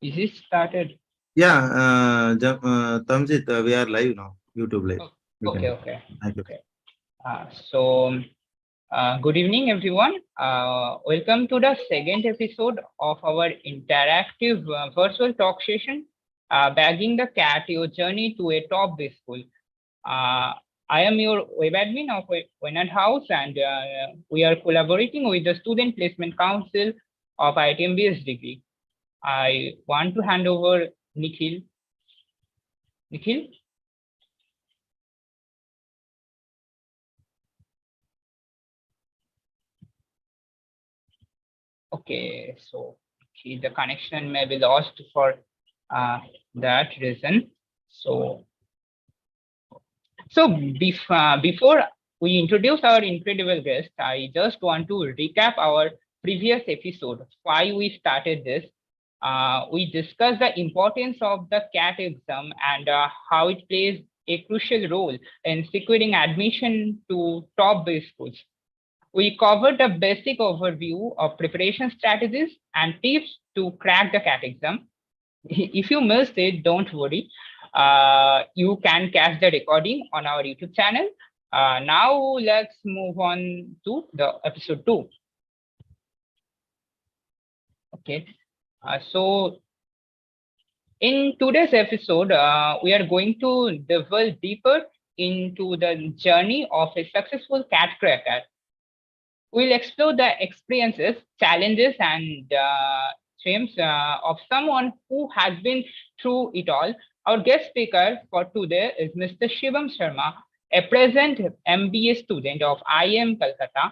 Is it started? Yeah, Tamjit, we are live now. YouTube live. Oh, You okay, can. okay, Thank you. okay. So, good evening, everyone. Welcome to the second episode of our interactive virtual talk session, Bagging the Cat, Your Journey to a Top Base School. Uh, I am your web admin of Wayanad House, and we are collaborating with the Student Placement Council of ITMBS degree. I want to hand over Nikhil. Nikhil? Okay, so the connection may be lost for uh, that reason. So, before we introduce our incredible guest, I just want to recap our previous episode, why we started this. We discussed the importance of the CAT exam and how it plays a crucial role in securing admission to top base schools. We covered a basic overview of preparation strategies and tips to crack the CAT exam. If you missed it, don't worry. You can catch the recording on our YouTube channel. Now let's move on to the episode 2. Okay. So in today's episode, we are going to delve deeper into the journey of a successful cat cracker. We'll explore the experiences, challenges, and dreams of someone who has been through it all. Our guest speaker for today is Mr. Shivam Sharma, a present MBA student of IIM Calcutta.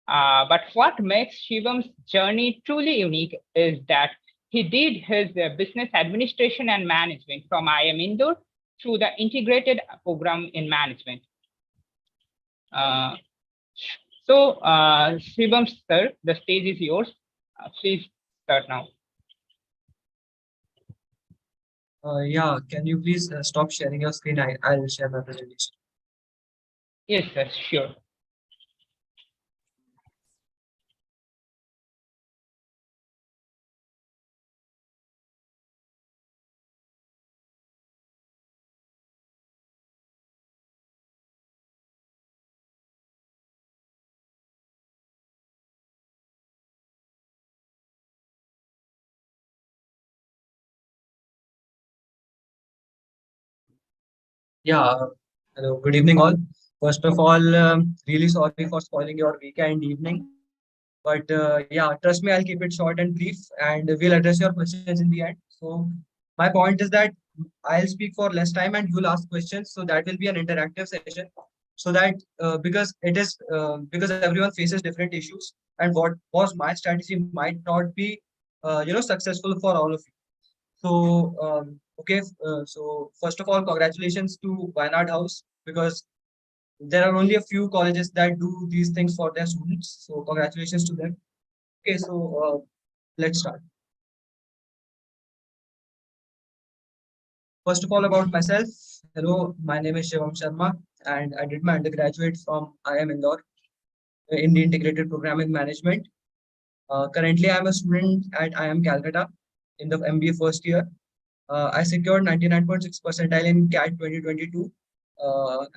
But what makes Shivam's journey truly unique is that he did his business administration and management from IIM Indore through the integrated program in management. Uh, Shivam sir, the stage is yours. Please start now. Yeah, can you please stop sharing your screen? I'll share my presentation. Yes, sir, sure. Yeah, hello, good evening all. First of all, really sorry for spoiling your weekend evening. But yeah, trust me, I'll keep it short and brief and we'll address your questions in the end. So my point is that I'll speak for less time and you'll ask questions. So that will be an interactive session. So that because everyone faces different issues and what was my strategy might not be successful for all of you. So first of all, congratulations to Wayanad House because there are only a few colleges that do these things for their students. So congratulations to them. Okay, so let's start. First of all, about myself. Hello, my name is Shivam Sharma, and I did my undergraduate from IIM Indore in the integrated program in management. Currently, I am a student at IIM Calcutta in the MBA first year. I secured 99.6 percentile in CAT 2022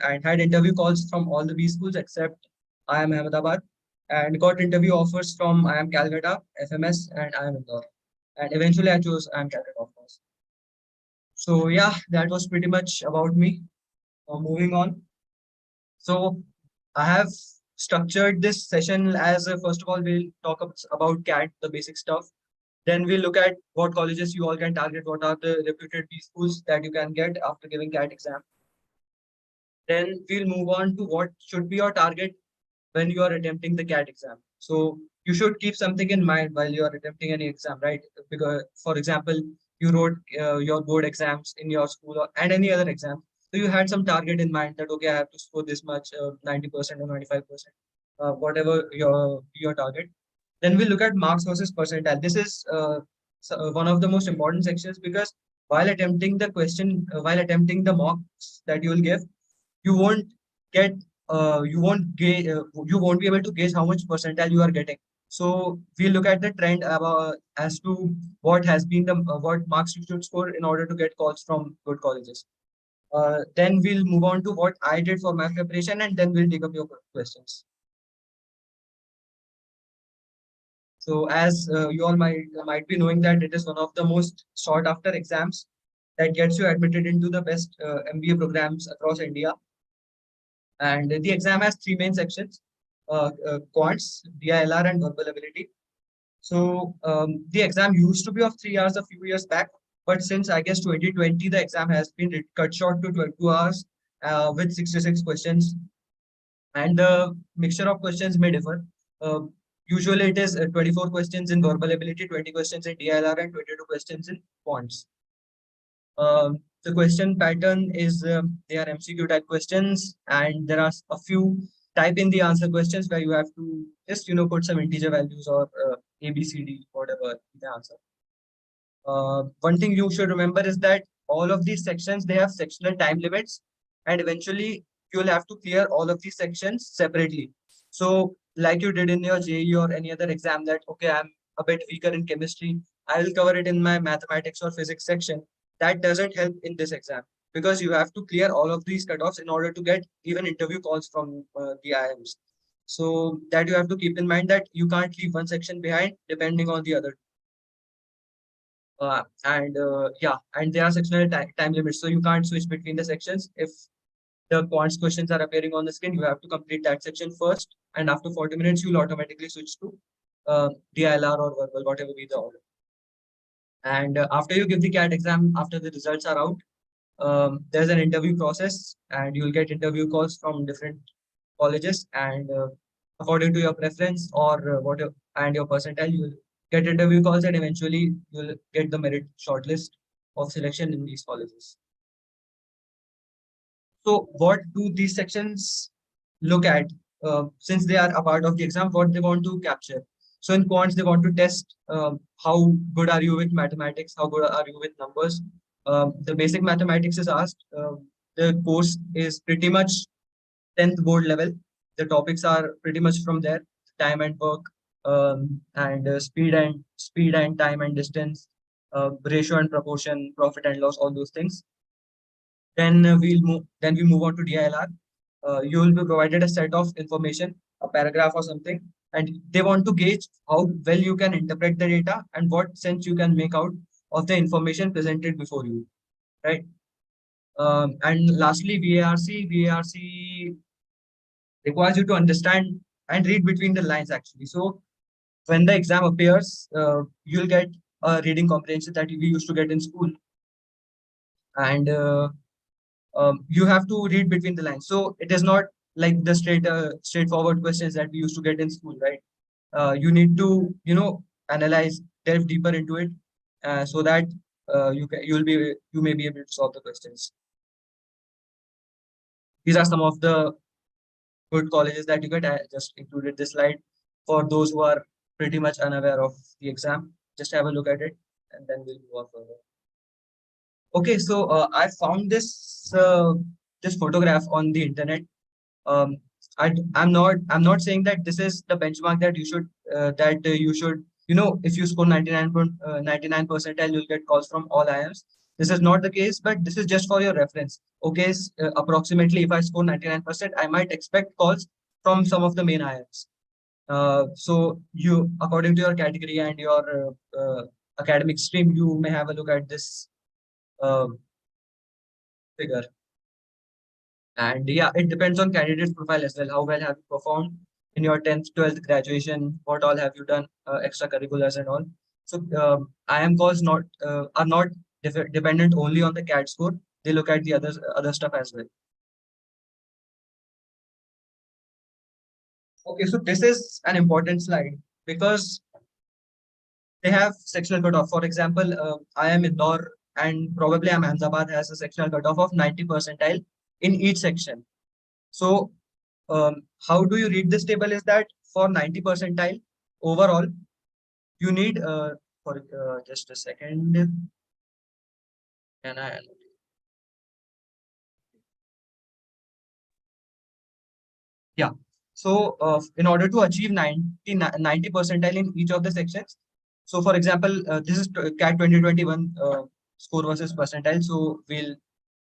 and had interview calls from all the B schools except IIM Ahmedabad and got interview offers from IIM Calcutta, FMS, and IIM Indore. And eventually, I chose IIM Calcutta, of course. So yeah, that was pretty much about me. Moving on. So I have structured this session as first of all, we'll talk about CAT, the basic stuff. Then we'll look at what colleges you all can target, what are the reputed B schools that you can get after giving CAT exam. Then we'll move on to what should be your target when you are attempting the CAT exam. So you should keep something in mind while you are attempting any exam, right? Because, for example, you wrote your board exams in your school and any other exam. So you had some target in mind that, okay, I have to score this much, 90% or 95%, whatever your target. Then we look at marks versus percentile. This is one of the most important sections because while attempting the mocks that you will give, you won't get you won't be able to gauge how much percentile you are getting. So we look at the trend about as to what has been the what marks you should score in order to get calls from good colleges. Then we'll move on to what I did for my preparation, and then we'll take up your questions. So as you all might be knowing that it is one of the most sought after exams that gets you admitted into the best MBA programs across India. And the exam has three main sections: quants, DILR, and verbal ability. So the exam used to be of 3 hours a few years back, but since I guess 2020, the exam has been cut short to 22 hours with 66 questions, and the mixture of questions may differ. Uh, Usually, it is 24 questions in verbal ability, 20 questions in DLR, and 22 questions in quants. The question pattern is they are MCQ type questions, and there are a few type in the answer questions where you have to just put some integer values or A, B, C, D, whatever the answer. One thing you should remember is that all of these sections they have sectional time limits, and eventually you will have to clear all of these sections separately. So, like you did in your JE or any other exam, that okay, I'm a bit weaker in chemistry, I will cover it in my mathematics or physics section. That doesn't help in this exam because you have to clear all of these cutoffs in order to get even interview calls from the IIMs. So that you have to keep in mind that you can't leave one section behind depending on the other. Yeah, and there are sectional time limits, so you can't switch between the sections. If the quants questions are appearing on the screen, you have to complete that section first, and after 40 minutes, you'll automatically switch to DILR or verbal, whatever be the order. And after you give the CAT exam, after the results are out, there's an interview process, and you'll get interview calls from different colleges, and according to your preference or whatever and your percentile, you will get interview calls, and eventually you'll get the merit shortlist of selection in these colleges. So what do these sections look at since they are a part of the exam, what they want to capture? So in quants, they want to test how good are you with mathematics, how good are you with numbers. The basic mathematics is asked. The course is pretty much 10th board level. The topics are pretty much from there: time and work, and speed and time and distance, ratio and proportion, profit and loss, all those things. Then we move on to DILR. You will be provided a set of information, a paragraph or something, and they want to gauge how well you can interpret the data and what sense you can make out of the information presented before you, right? And lastly, VARC requires you to understand and read between the lines actually. So when the exam appears, you'll get a reading comprehension that we used to get in school, and you have to read between the lines. So it is not like the straightforward questions that we used to get in school, right? You need to analyze, delve deeper into it, so that you may be able to solve the questions. These are some of the good colleges that you get. I just included this slide for those who are pretty much unaware of the exam. Just have a look at it, and then we'll move on further. Okay, so I found this photograph on the internet. Um, I'm not saying that this is the benchmark that you should if you score 99 percentile, you'll get calls from all IIMs. This is not the case, but this is just for your reference. Okay, approximately if I score 99%, I might expect calls from some of the main IIMs. So you, according to your category and your academic stream, you may have a look at this uh, figure. And yeah, it depends on candidate's profile as well. How well have you performed in your 10th, 12th graduation? What all have you done, extracurriculars and all? So IIM calls are not dependent only on the CAT score. They look at the other stuff as well. Okay, so this is an important slide because they have sectional cutoff. For example, I am Indore and probably Ahmedabad has a sectional cutoff of 90 percentile in each section. So how do you read this table is that for 90 percentile overall, you need for just a second. Can I? Yeah. So in order to achieve 90 percentile in each of the sections, so for example, this is CAT 2021 score versus percentile. So we'll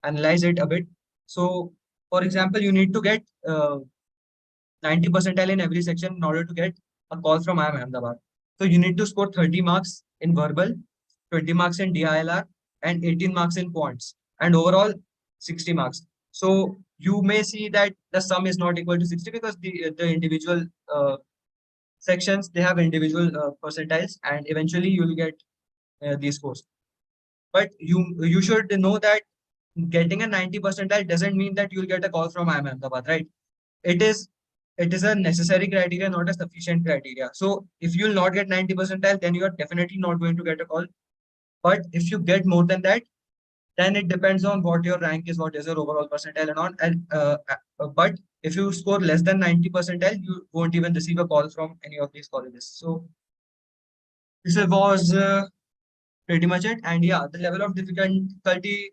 analyze it a bit. So for example, you need to get 90 percentile in every section in order to get a call from IIM Ahmedabad. So you need to score 30 marks in verbal, 20 marks in DILR, and 18 marks in quants, and overall 60 marks. So you may see that the sum is not equal to 60 because the individual sections, they have individual percentiles, and eventually you will get these scores. But you should know that getting a 90 percentile doesn't mean that you'll get a call from IIM Ahmedabad, right? It is a necessary criteria, not a sufficient criteria. So if you'll not get 90 percentile, then you are definitely not going to get a call. But if you get more than that, then it depends on what your rank is, what is your overall percentile and on. And but if you score less than 90 percentile, you won't even receive a call from any of these colleges. So this was pretty much it. And yeah, the level of difficulty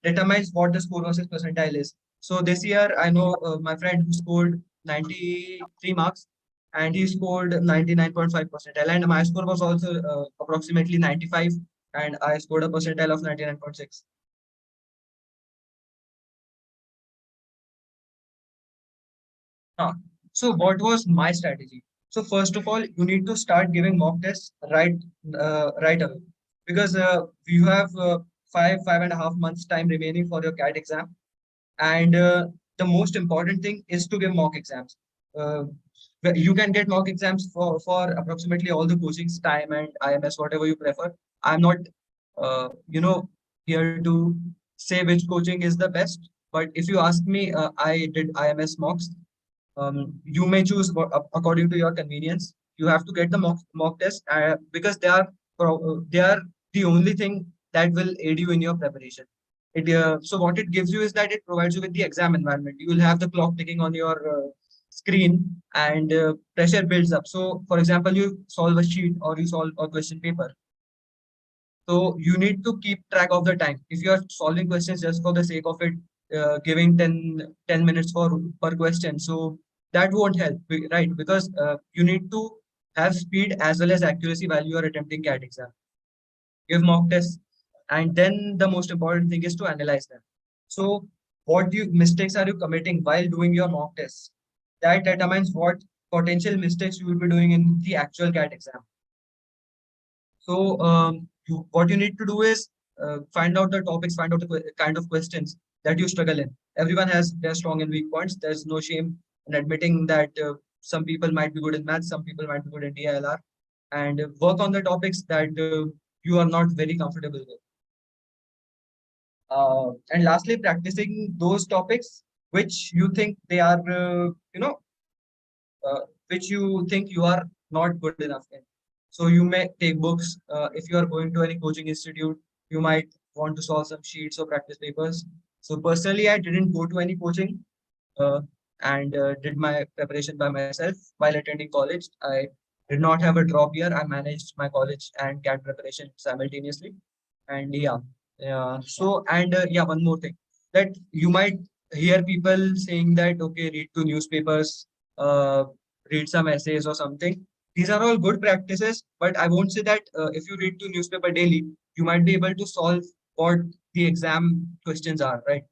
determines what the score versus percentile is. So this year, I know my friend who scored 93 marks and he scored 99.5 percentile. And my score was also approximately 95 and I scored a percentile of 99.6. So what was my strategy? So first of all, you need to start giving mock tests right away because you have 5.5 months time remaining for your CAT exam, and the most important thing is to give mock exams. Uh, you can get mock exams for approximately all the coachings time and IMS whatever you prefer. I'm not here to say which coaching is the best, but if you ask me, I did IMS mocks. You may choose according to your convenience. You have to get the mock test because they are the only thing that will aid you in your preparation. So what it gives you is that it provides you with the exam environment. You will have the clock ticking on your screen and pressure builds up. So for example, you solve a sheet or you solve a question paper. So you need to keep track of the time. If you are solving questions just for the sake of it, giving 10 minutes per question, so that won't help, right? Because you need to have speed as well as accuracy while you are attempting CAT exam. Give mock tests, and then the most important thing is to analyze them. So what mistakes are you committing while doing your mock tests? That determines what potential mistakes you will be doing in the actual CAT exam. So what you need to do is find out the topics, find out the kind of questions that you struggle in. Everyone has their strong and weak points. There's no shame in admitting that some people might be good in maths, some people might be good in DILR, and work on the topics that you are not very comfortable with. And lastly, practicing those topics which you think they are, which you think you are not good enough in. So you may take books. If you are going to any coaching institute, you might want to solve some sheets or practice papers. So personally, I didn't go to any coaching and did my preparation by myself while attending college. I did not have a drop year. I managed my college and CAT preparation simultaneously. And yeah, one more thing that you might hear people saying that, okay, read two newspapers, uh, read some essays or something. These are all good practices, but I won't say that if you read two newspaper daily, you might be able to solve what the exam questions are, right?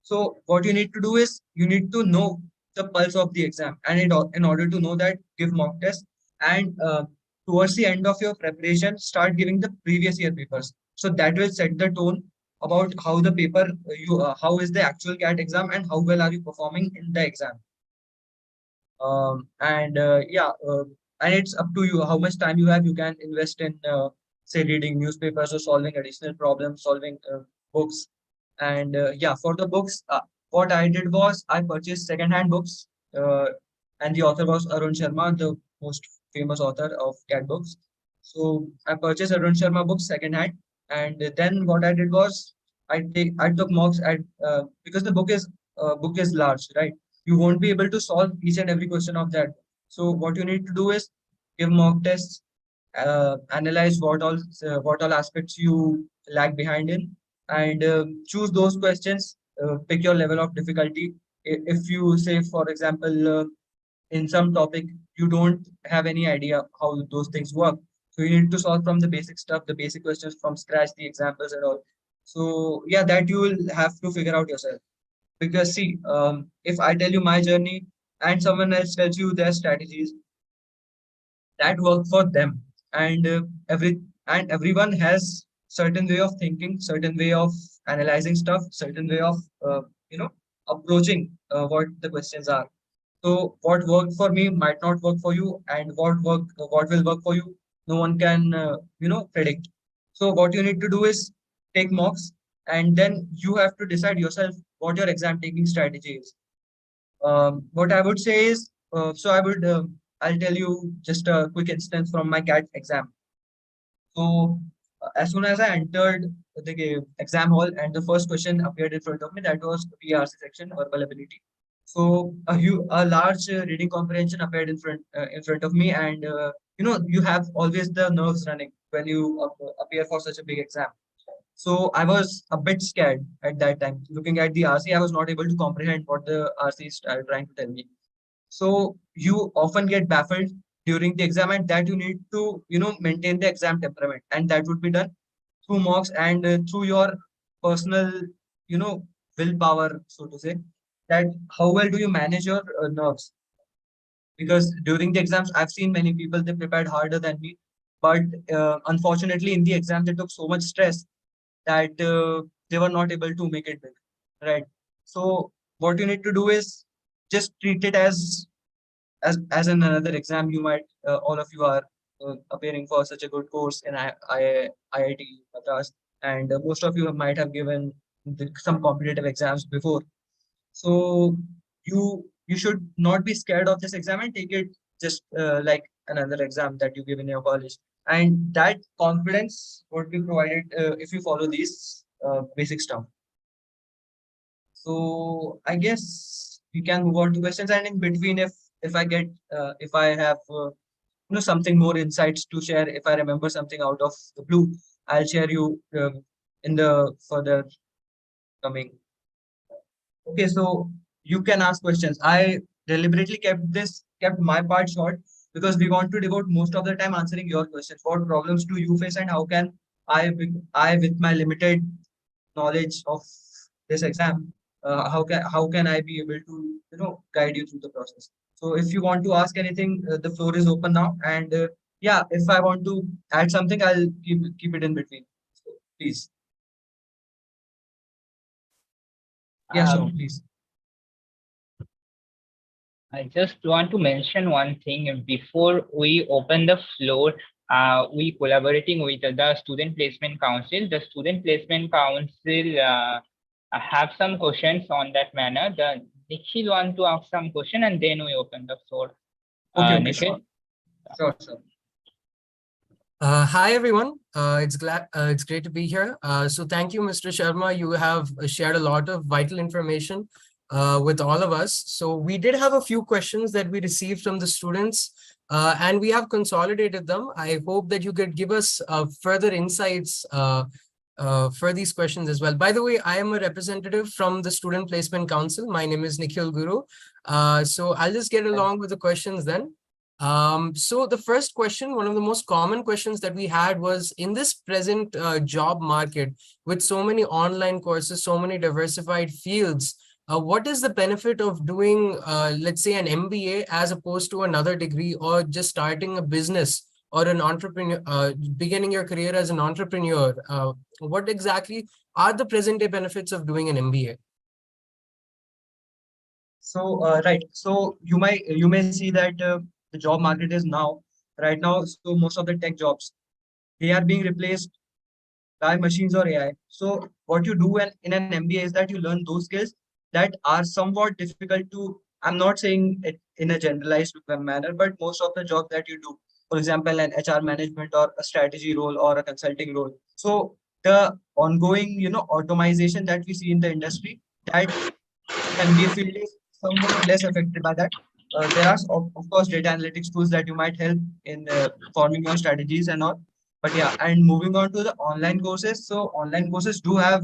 So what you need to do is you need to know the pulse of the exam, and in order to know that, give mock tests, and towards the end of your preparation, start giving the previous year papers. So that will set the tone about how the paper how is the actual CAT exam and how well are you performing in the exam. And yeah, and it's up to you how much time you have. You can invest in say reading newspapers or solving additional problems, solving books. And yeah, for the books, what I did was I purchased second-hand books, uh, and the author was Arun Sharma, the most famous author of cat books. So I purchased Arun Sharma books second-hand, and then what I did was I took mocks at because the book is large, right? You won't be able to solve each and every question of that. So what you need to do is give mock tests, analyze what all aspects you lag behind in, and choose those questions. Pick your level of difficulty. If you say, for example, in some topic, you don't have any idea how those things work. So you need to solve from the basic stuff, the basic questions from scratch, the examples and all. So yeah, that you will have to figure out yourself. Because see, if I tell you my journey and someone else tells you their strategies, that work for them, and everyone has certain way of thinking, certain way of analyzing stuff, certain way of you know approaching what the questions are. So what worked for me might not work for you, and what will work for you, no one can predict. So what you need to do is take mocks, and then you have to decide yourself what your exam taking strategy is. What I would say is, I'll tell you just a quick instance from my CAT exam. So as soon as I entered the exam hall and the first question appeared in front of me, that was PRC section, verbal ability. So a large reading comprehension appeared in front of me, and you have always the nerves running when you appear for such a big exam. So I was a bit scared at that time. Looking at the RC, I was not able to comprehend what the RC is trying to tell me. So you often get baffled during the exam, and that you need to, maintain the exam temperament, and that would be done through mocks and through your personal, you know, willpower, so to say. That how well do you manage your nerves? Because during the exams, I've seen many people they prepared harder than me, but unfortunately, in the exam, they took so much stress that they were not able to make it big, right? So what you need to do is just treat it as in another exam. You might all of you are appearing for such a good course in IIT Madras, and most of you might have given some competitive exams before. So you should not be scared of this exam and take it just like another exam that you give in your college. And that confidence would be provided if you follow these basic stuff. So I guess we can move on to questions. And in between, if I get if I have something more insights to share, if I remember something out of the blue, I'll share you in the further coming. Okay, so you can ask questions. I deliberately kept my part short because we want to devote most of the time answering your questions. What problems do you face, and how can I with my limited knowledge of this exam, how can I be able to guide you through the process? So if you want to ask anything, the floor is open now. And yeah, if I want to add something, I'll keep it in between. So please, yeah, sure, Um, please. I just want to mention one thing before we open the floor. We collaborating with the Student Placement Council. The Student Placement Council have some questions on that manner. The Nikhil want to ask some question, and then we open the floor. Okay, Nikhil. sure. Hi everyone. It's great to be here. So thank you, Mr. Sharma. You have shared a lot of vital information with all of us. So we did have a few questions that we received from the students, and we have consolidated them. I hope that you could give us further insights for these questions as well. By the way, I am a representative from the Student Placement Council. My name is Nikhil Guru. So I'll just get along with the questions then. So the first question, one of the most common questions that we had was, in this present job market with so many online courses, so many diversified fields, what is the benefit of doing, let's say, an MBA as opposed to another degree, or just starting a business or an entrepreneur, beginning your career as an entrepreneur? What exactly are the present day benefits of doing an MBA? So right, so you may see that the job market is now right now. So most of the tech jobs, they are being replaced by machines or AI. So what you do in an MBA is that you learn those skills that are somewhat difficult to. I'm not saying it in a generalized manner, but most of the job that you do, for example, an HR management or a strategy role or a consulting role. So the ongoing, automation that we see in the industry, that MBA field is somewhat less affected by that. There are, of course, data analytics tools that you might help in forming your strategies and all. But yeah, and moving on to the online courses. So online courses do have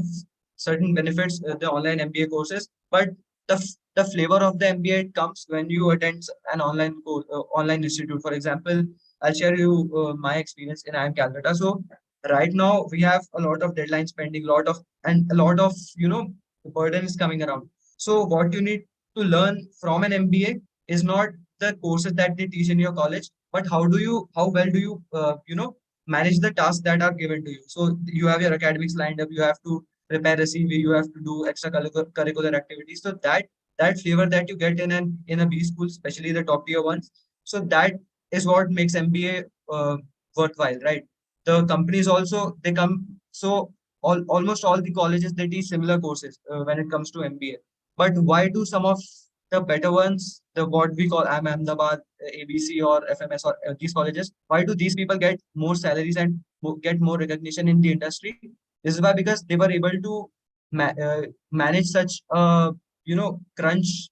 certain benefits, the online MBA courses, but the flavor of the MBA comes when you attend an online course, online institute. For example, I'll share you my experience in IIM Calcutta. So right now we have a lot of deadlines pending, a lot of burden is coming around. So what you need to learn from an MBA is not the courses that they teach in your college, but how well do you manage the tasks that are given to you. So you have your academics lined up, you have to prepare a CV, you have to do extracurricular activities. So that flavor that you get in a B school, especially the top tier ones, so that is what makes MBA worthwhile, right? The companies also they come so almost all the colleges they teach similar courses when it comes to MBA. But why do some of the better ones, the what we call IIM Ahmedabad, ABC or FMS or these colleges, why do these people get more salaries and get more recognition in the industry? This is why because they were able to manage such a crunch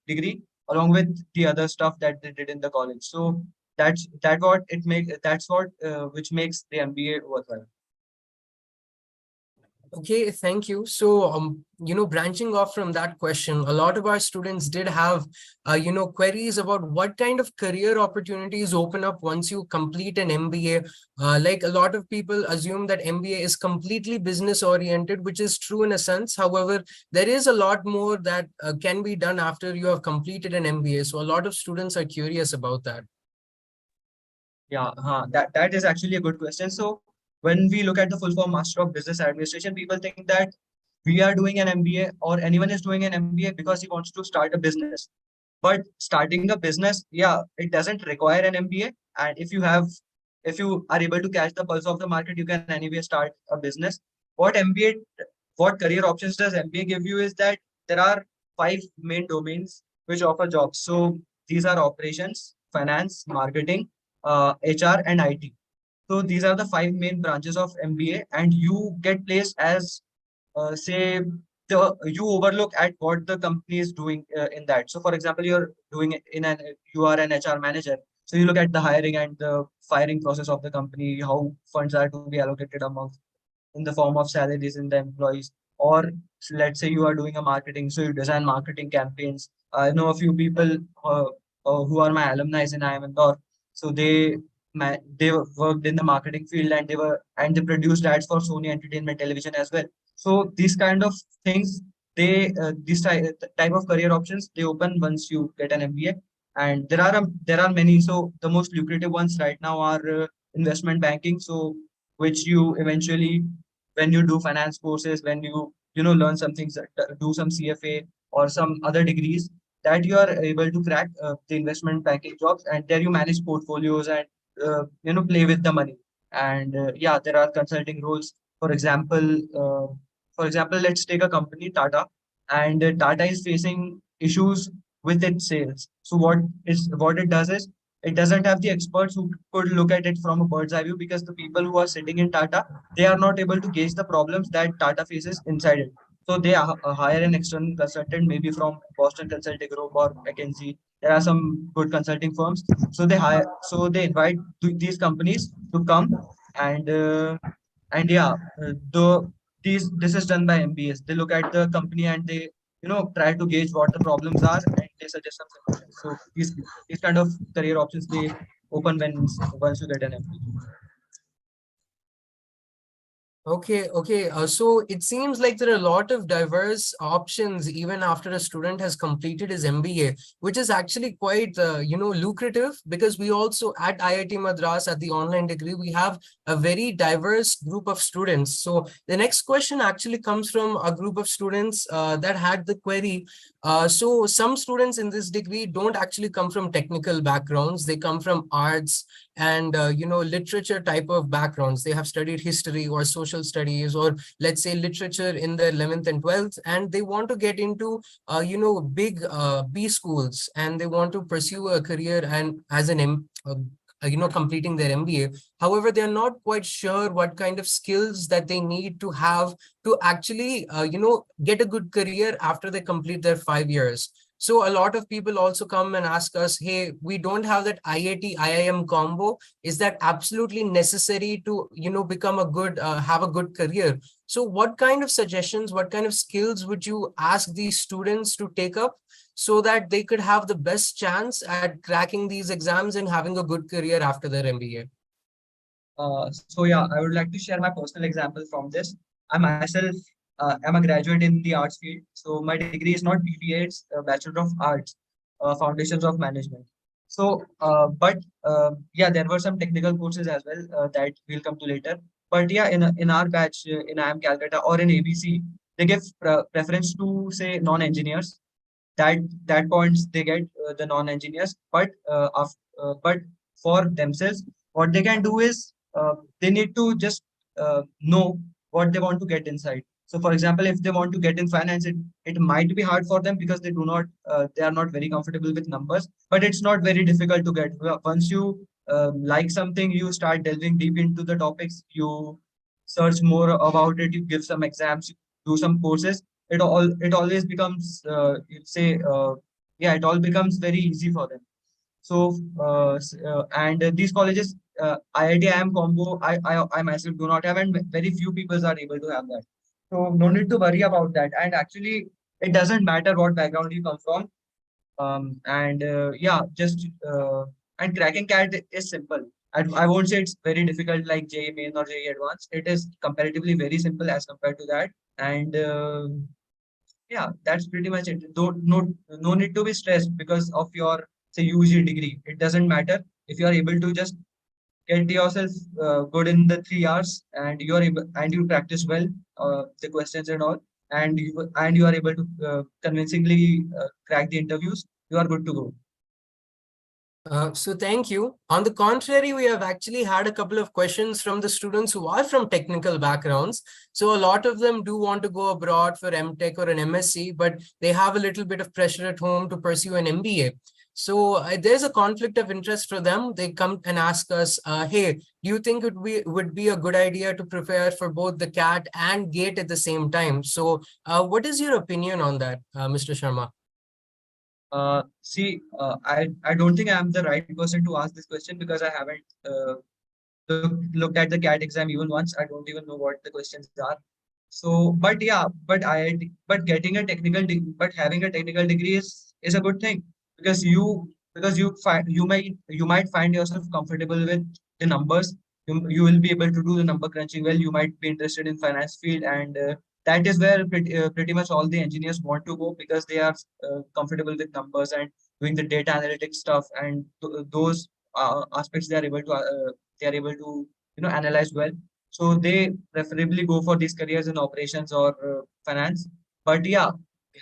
degree along with the other stuff that they did in the college. So that's what which makes the MBA worthwhile. Okay, thank you. So, branching off from that question, a lot of our students did have, queries about what kind of career opportunities open up once you complete an MBA. Like a lot of people assume that MBA is completely business oriented, which is true in a sense. However, there is a lot more that can be done after you have completed an MBA. So a lot of students are curious about that. Yeah, that is actually a good question. So when we look at the full form Master of Business Administration, people think that we are doing an MBA or anyone is doing an MBA because he wants to start a business. But starting a business, yeah, it doesn't require an MBA. And if you are able to catch the pulse of the market, you can anyway start a business. What career options does MBA give you is that there are 5 main domains which offer jobs. So these are operations, finance, marketing, HR, and IT. So these are the 5 main branches of MBA, and you get placed as say you overlook at what the company is doing in that. So for example, you are an HR manager. So you look at the hiring and the firing process of the company, how funds are to be allocated among in the form of salaries in the employees. Or let's say you are doing a marketing, so you design marketing campaigns. I know a few people who are my alumni in IIM Indore. So they worked in the marketing field and they produced ads for Sony Entertainment Television as well. So these kind of things, type of career options they open once you get an MBA. And there are many. So the most lucrative ones right now are investment banking. So which you eventually, when you do finance courses, when you learn some things, do some CFA or some other degrees, that you are able to crack the investment banking jobs, and there you manage portfolios and play with the money. And yeah, there are consulting roles. For example, let's take a company, Tata, and Tata is facing issues with its sales. So what it does is it doesn't have the experts who could look at it from a bird's eye view, because the people who are sitting in Tata, they are not able to gauge the problems that Tata faces inside it. So they hire an external consultant, maybe from Boston Consulting Group or McKinsey. There are some good consulting firms. So they invite these companies to come and yeah, this is done by MBAs. They look at the company and they try to gauge what the problems are and they suggest some solutions. So these kind of career options they open once you get an MBA. Okay. So it seems like there are a lot of diverse options even after a student has completed his MBA, which is actually quite, lucrative, because we also at IIT Madras at the online degree, we have a very diverse group of students. So the next question actually comes from a group of students that had the query. So some students in this degree don't actually come from technical backgrounds. They come from arts and literature type of backgrounds. They have studied history or social studies, or let's say literature in the 11th and 12th, and they want to get into big B schools, and they want to pursue a career and as completing their MBA. However, they're not quite sure what kind of skills that they need to have to actually get a good career after they complete their 5 years. So a lot of people also come and ask us, hey, we don't have that IIT IIM combo. Is that absolutely necessary to become a good have a good career? So what kind of suggestions, what kind of skills would you ask these students to take up so that they could have the best chance at cracking these exams and having a good career after their MBA? So yeah, I would like to share my personal example from this. I myself am a graduate in the arts field. So my degree is not BBA, it's Bachelor of Arts, Foundations of Management. So, yeah, there were some technical courses as well that we'll come to later. But yeah, in our batch in IIM Calcutta or in ABC, they give preference to say non-engineers. That points they get the non-engineers, but for themselves, what they can do is they need to just know what they want to get inside. So for example, if they want to get in finance, it might be hard for them because they are not very comfortable with numbers, but it's not very difficult to get. Once you like something, you start delving deep into the topics, you search more about it, you give some exams, you do some courses, it always becomes it all becomes very easy for them. So and these colleges, IIT IIM combo, I myself do not have, and very few people are able to have that. So no need to worry about that. And actually, it doesn't matter what background you come from. And yeah, just and cracking CAT is simple. I won't say it's very difficult like JEE Main or JEE Advanced. It is comparatively very simple as compared to that. And yeah, that's pretty much it. Don't no need to be stressed because of your say UG degree. It doesn't matter if you are able to just get yourself good in the 3 hours and you are able and you practice well the questions and all, and you are able to convincingly crack the interviews. You are good to go. So thank you. On the contrary, we have actually had a couple of questions from the students who are from technical backgrounds. So a lot of them do want to go abroad for MTech or an MSc, but they have a little bit of pressure at home to pursue an MBA. So there's a conflict of interest for them. They come and ask us, hey, do you think it would be a good idea to prepare for both the CAT and GATE at the same time? So what is your opinion on that, Mr. Sharma? I don't think I'm the right person to ask this question because I haven't looked at the CAT exam even once. I don't even know what the questions are. So, but yeah, but getting a but having a technical degree is a good thing because you might find yourself comfortable with the numbers. You will be able to do the number crunching well. You might be interested in finance field, and that is where pretty much all the engineers want to go because they are comfortable with numbers and doing the data analytics stuff, and those aspects they are able to analyze well. So they preferably go for these careers in operations or finance. But yeah,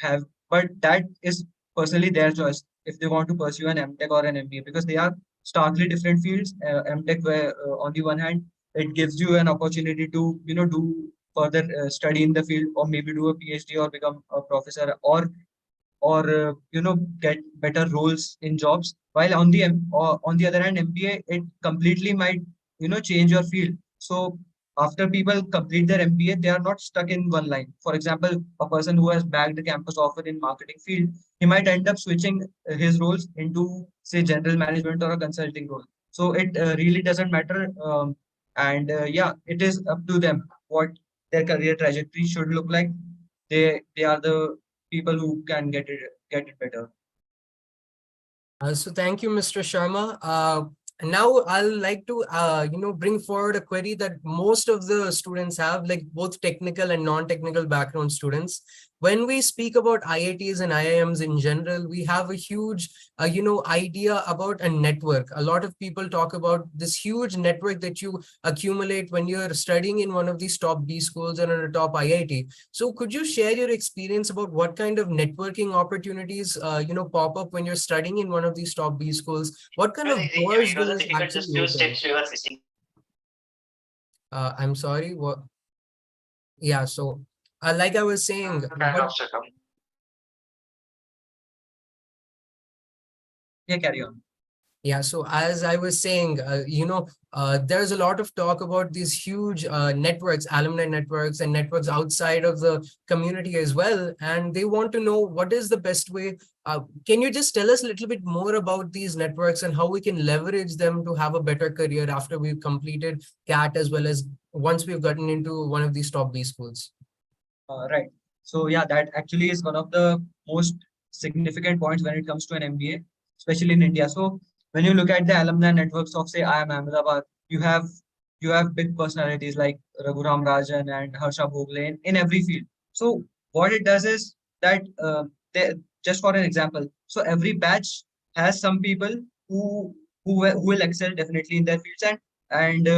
have but that is personally their choice if they want to pursue an MTech or an MBA because they are starkly different fields. MTech, where on the one hand, it gives you an opportunity to do further study in the field or maybe do a PhD or become a professor or get better roles in jobs. While on the other hand, MBA, it completely might change your field. So after people complete their MBA, they are not stuck in one line. For example, a person who has bagged a campus offer in marketing field, he might end up switching his roles into say general management or a consulting role. So it really doesn't matter. And yeah, it is up to them what their career trajectory should look like. They are the people who can get it better. So thank you, Mr. Sharma. Now I'll like to bring forward a query that most of the students have, like both technical and non-technical background students. When we speak about IITs and IIMs in general, we have a huge idea about a network. A lot of people talk about this huge network that you accumulate when you're studying in one of these top B schools and in a top IIT. So could you share your experience about what kind of networking opportunities pop up when you're studying in one of these top B schools? What kind of doors do it actually open? I'm sorry, what? Yeah, so like I was saying, Yeah, carry on. yeah, so as I was saying, there's a lot of talk about these huge networks, alumni networks and networks outside of the community as well. And they want to know what is the best way. Can you just tell us a little bit more about these networks and how we can leverage them to have a better career after we've completed CAT as well as once we've gotten into one of these top B schools? Right. So yeah, that actually is one of the most significant points when it comes to an MBA, especially in India. So when you look at the alumni networks of say IIM Ahmedabad, you have big personalities like Raghuram Rajan and Harsha Bhogle in every field. So what it does is that they, just for an example, so every batch has some people who who will excel definitely in their fields, and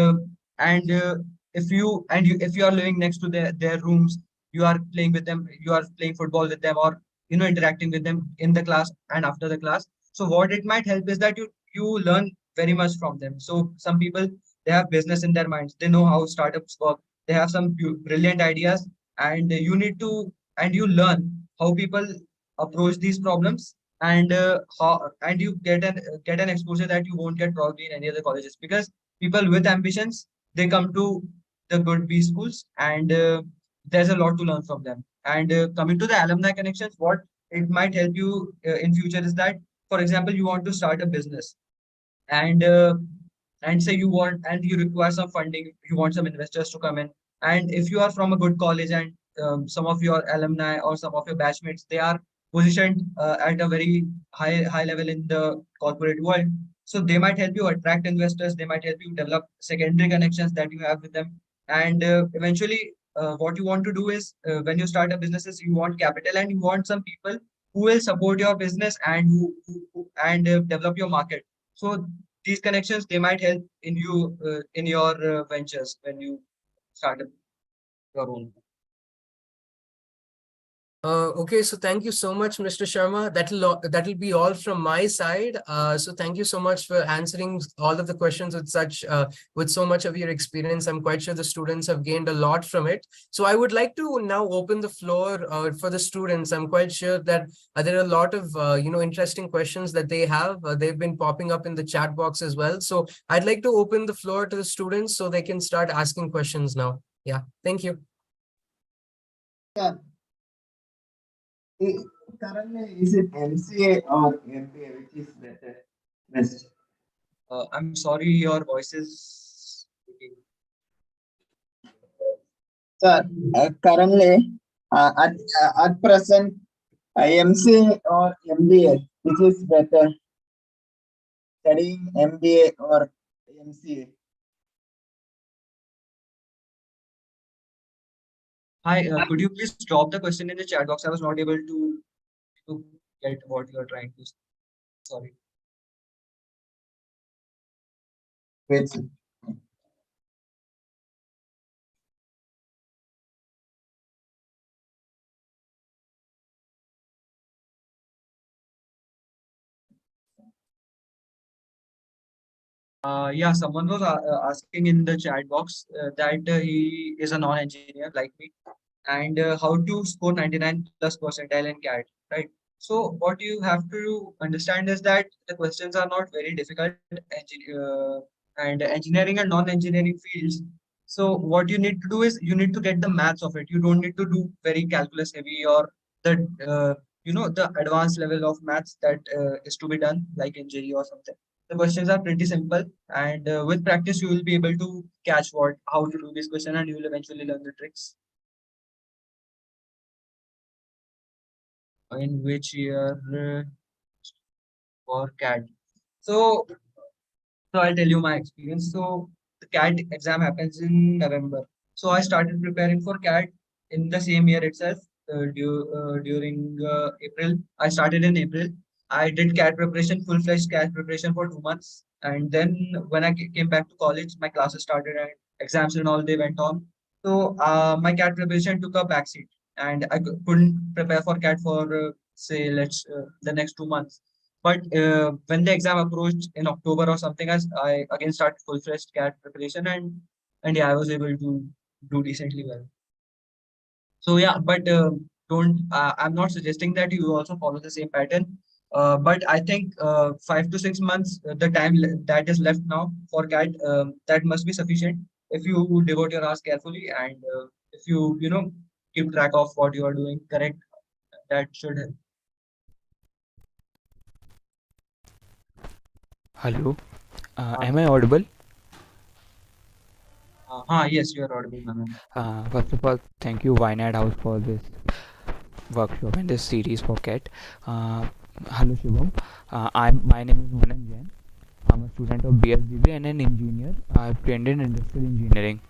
if you are living next to their rooms, you are playing with them, you are playing football with them, or interacting with them in the class and after the class. So what it might help is that you learn very much from them. So some people, they have business in their minds, they know how startups work, they have some brilliant ideas, and you learn how people approach these problems, and you get an exposure that you won't get probably in any other colleges, because people with ambitions, they come to the good B schools, and there's a lot to learn from them. And coming to the alumni connections, what it might help you in future is that, for example, you want to start a business, and say you require some funding, you want some investors to come in, and if you are from a good college, and some of your alumni or some of your batchmates, they are positioned at a very high level in the corporate world, so they might help you attract investors, they might help you develop secondary connections that you have with them, and eventually what you want to do is, when you start a business, is you want capital, and you want some people who will support your business, and who develop your market. So these connections, they might help in your ventures when you start up your own. Okay, so thank you so much, Mr. Sharma. That'll be all from my side. So thank you so much for answering all of the questions with so much of your experience. I'm quite sure the students have gained a lot from it. So I would like to now open the floor for the students. I'm quite sure that there are a lot of interesting questions that they have. They've been popping up in the chat box as well. So I'd like to open the floor to the students so they can start asking questions now. Yeah, thank you. Yeah. Currently, is it MCA or MBA, which is better? Best. I'm sorry, your voice is. Sir, currently, at present, MCA or MBA, which is better? Studying MBA or MCA? Hi, could you please drop the question in the chat box? I was not able to get what you are trying to say. Sorry. Which Yeah, someone was asking in the chat box that he is a non-engineer like me, and how to score 99 plus percentile in CAT, right? So what you have to understand is that the questions are not very difficult, and engineering and non-engineering fields. So what you need to do is you need to get the maths of it. You don't need to do very calculus heavy, or the the advanced level of maths that is to be done like in JEE or something. The questions are pretty simple, and with practice you will be able to catch how to do this question, and you will eventually learn the tricks. In which year for CAT? So, I'll tell you my experience. So the CAT exam happens in November. So I started preparing for CAT in the same year itself. During April, I started in April. I did CAT preparation, full-fledged CAT preparation for 2 months, and then when I came back to college, my classes started and exams and all they went on. So my CAT preparation took a backseat, and I couldn't prepare for CAT for say let's the next 2 months. But when the exam approached in October or something, as I again started full-fledged CAT preparation, and yeah, I was able to do decently well. So yeah, but don't. I'm not suggesting that you also follow the same pattern. But I think 5 to 6 months, the time that is left now for CAT, that must be sufficient if you devote your hours carefully, and if you keep track of what you are doing correct. That should help. Hello, Uh, am I audible? Yes, you are audible, ma'am. First of all, thank you Wayanad House for this workshop and this series for CAT. Uh, Hello Shivam. My name is Manan Jain. I'm a student of BS degree and an engineer. I've trained in industrial engineering.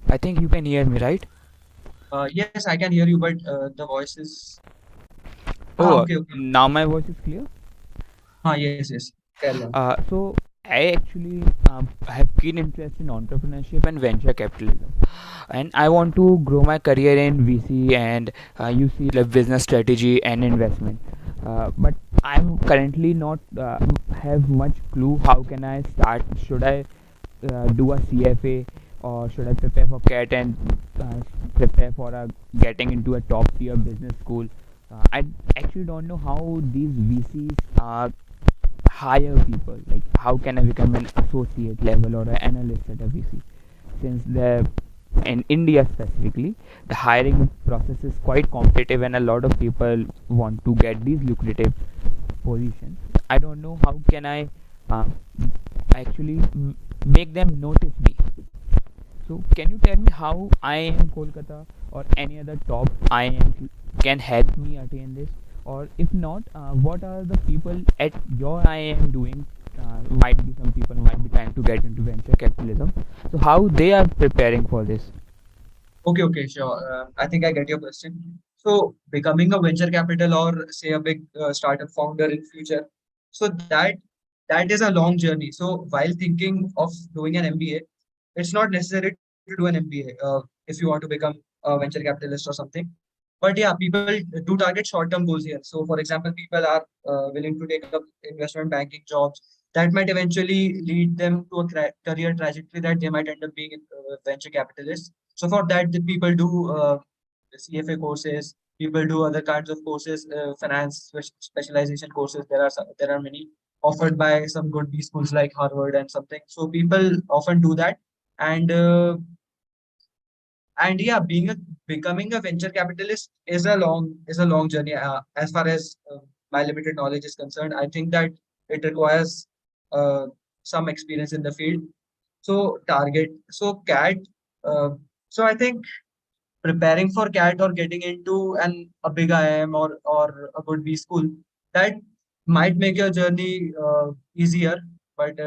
I think you can hear me, right? Yes, I can hear you, but the voice is. Oh, Okay, okay. now my voice is clear. Yes, yes. Carry on. So I actually have keen interest in entrepreneurship and venture capitalism, and I want to grow my career in VC and you see like business strategy and investment. But I'm currently not have much clue. How can I start? Should I do a CFA or should I prepare for CAT and prepare for getting into a top tier business school? I actually don't know how these VCs hire people. Like, how can I become an associate level or an analyst at a VC? Since the in India specifically, the hiring process is quite competitive and a lot of people want to get these lucrative positions. I don't know how can I uh, actually make them notice me. So can you tell me how IIM Kolkata or any other top IIM can help me attain this? Or if not, what are the people at your IIM doing? Might be some people might be trying to get into venture capitalism. So how they are preparing for this? Okay, sure. I think I get your question. So, becoming a venture capital or say a big startup founder in future, so that is a long journey. So, while thinking of doing an MBA, it's not necessary to do an MBA if you want to become a venture capitalist or something. But yeah, people do target short-term goals here. So, for example, people are willing to take up investment banking jobs that might eventually lead them to a career trajectory that they might end up being venture capitalists. So for that, the people do CFA courses. People do other kinds of courses, finance specialization courses. There are many offered by some good B schools like Harvard and something. So people often do that, and yeah, becoming a venture capitalist is a long journey. As far as my limited knowledge is concerned, I think that it requires uh, some experience in the field. So target so CAT. Uh, so I think preparing for CAT or getting into a big IIM or a good B school, that might make your journey easier. But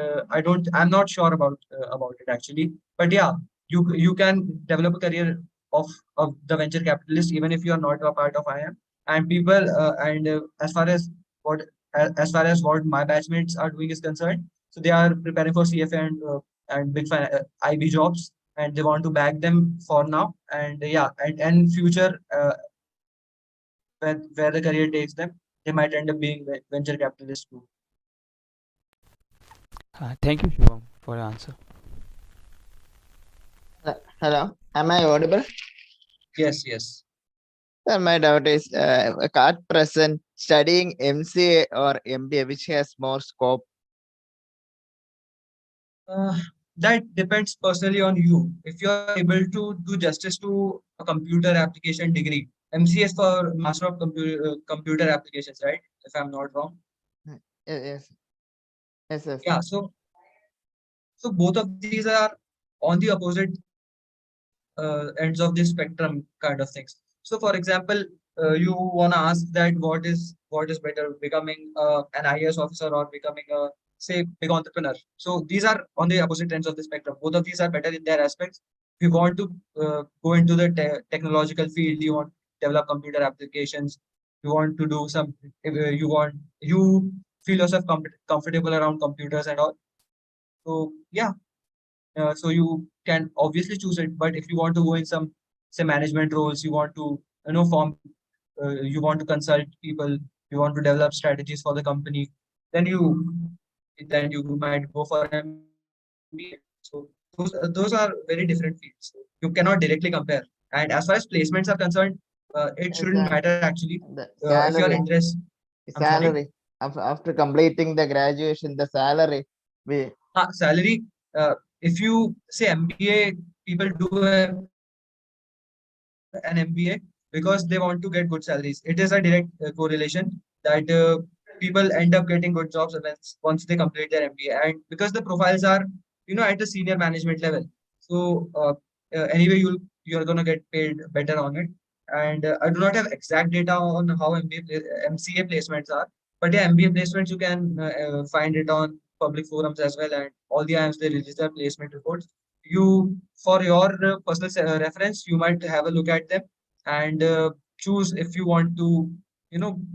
I'm not sure about it actually. But yeah, you can develop a career of the venture capitalist even if you are not a part of IIM. And people and what as far as what my batchmates are doing is concerned, so they are preparing for CFA and IB jobs, and they want to back them for now. And yeah, and future where the career takes them, they might end up being venture capitalists too. Thank you, Shivam, for your answer. Hello, am I audible? Yes, yes. Sir, my doubt is at present studying MCA or MBA, which has more scope. Uh, that depends personally on you. If you are able to do justice to a computer application degree, MCA is for Master of Computer Applications, right? If I'm not wrong. Yes, yes, yes. Yeah. So both of these are on the opposite ends of the spectrum kind of things. So for example, you want to ask that what is better, becoming an IAS officer or becoming a say big entrepreneur. So these are on the opposite ends of the spectrum. Both of these are better in their aspects. If you want to go into the technological field, you want to develop computer applications, you want to do some, you feel yourself comfortable around computers and all. So yeah, so you can obviously choose it. But if you want to go in some say management roles, you want to form, you want to consult people, you want to develop strategies for the company, then you might go for MBA. So those are very different fields. You cannot directly compare. And as far as placements are concerned, it shouldn't Yes, matter actually. the If you're salary, interested, I'm sorry. after completing the graduation, the salary, we Salary. If you say MBA, people do an MBA because they want to get good salaries. It is a direct correlation that people end up getting good jobs once they complete their MBA, and because the profiles are at a senior management level. So So anyway, you're gonna get paid better on it. And I do not have exact data on how MCA placements are, but yeah, MBA placements you can find it on public forums as well, and all the IIMs they release their placement reports. You for your personal reference, you might have a look at them and choose if you want to,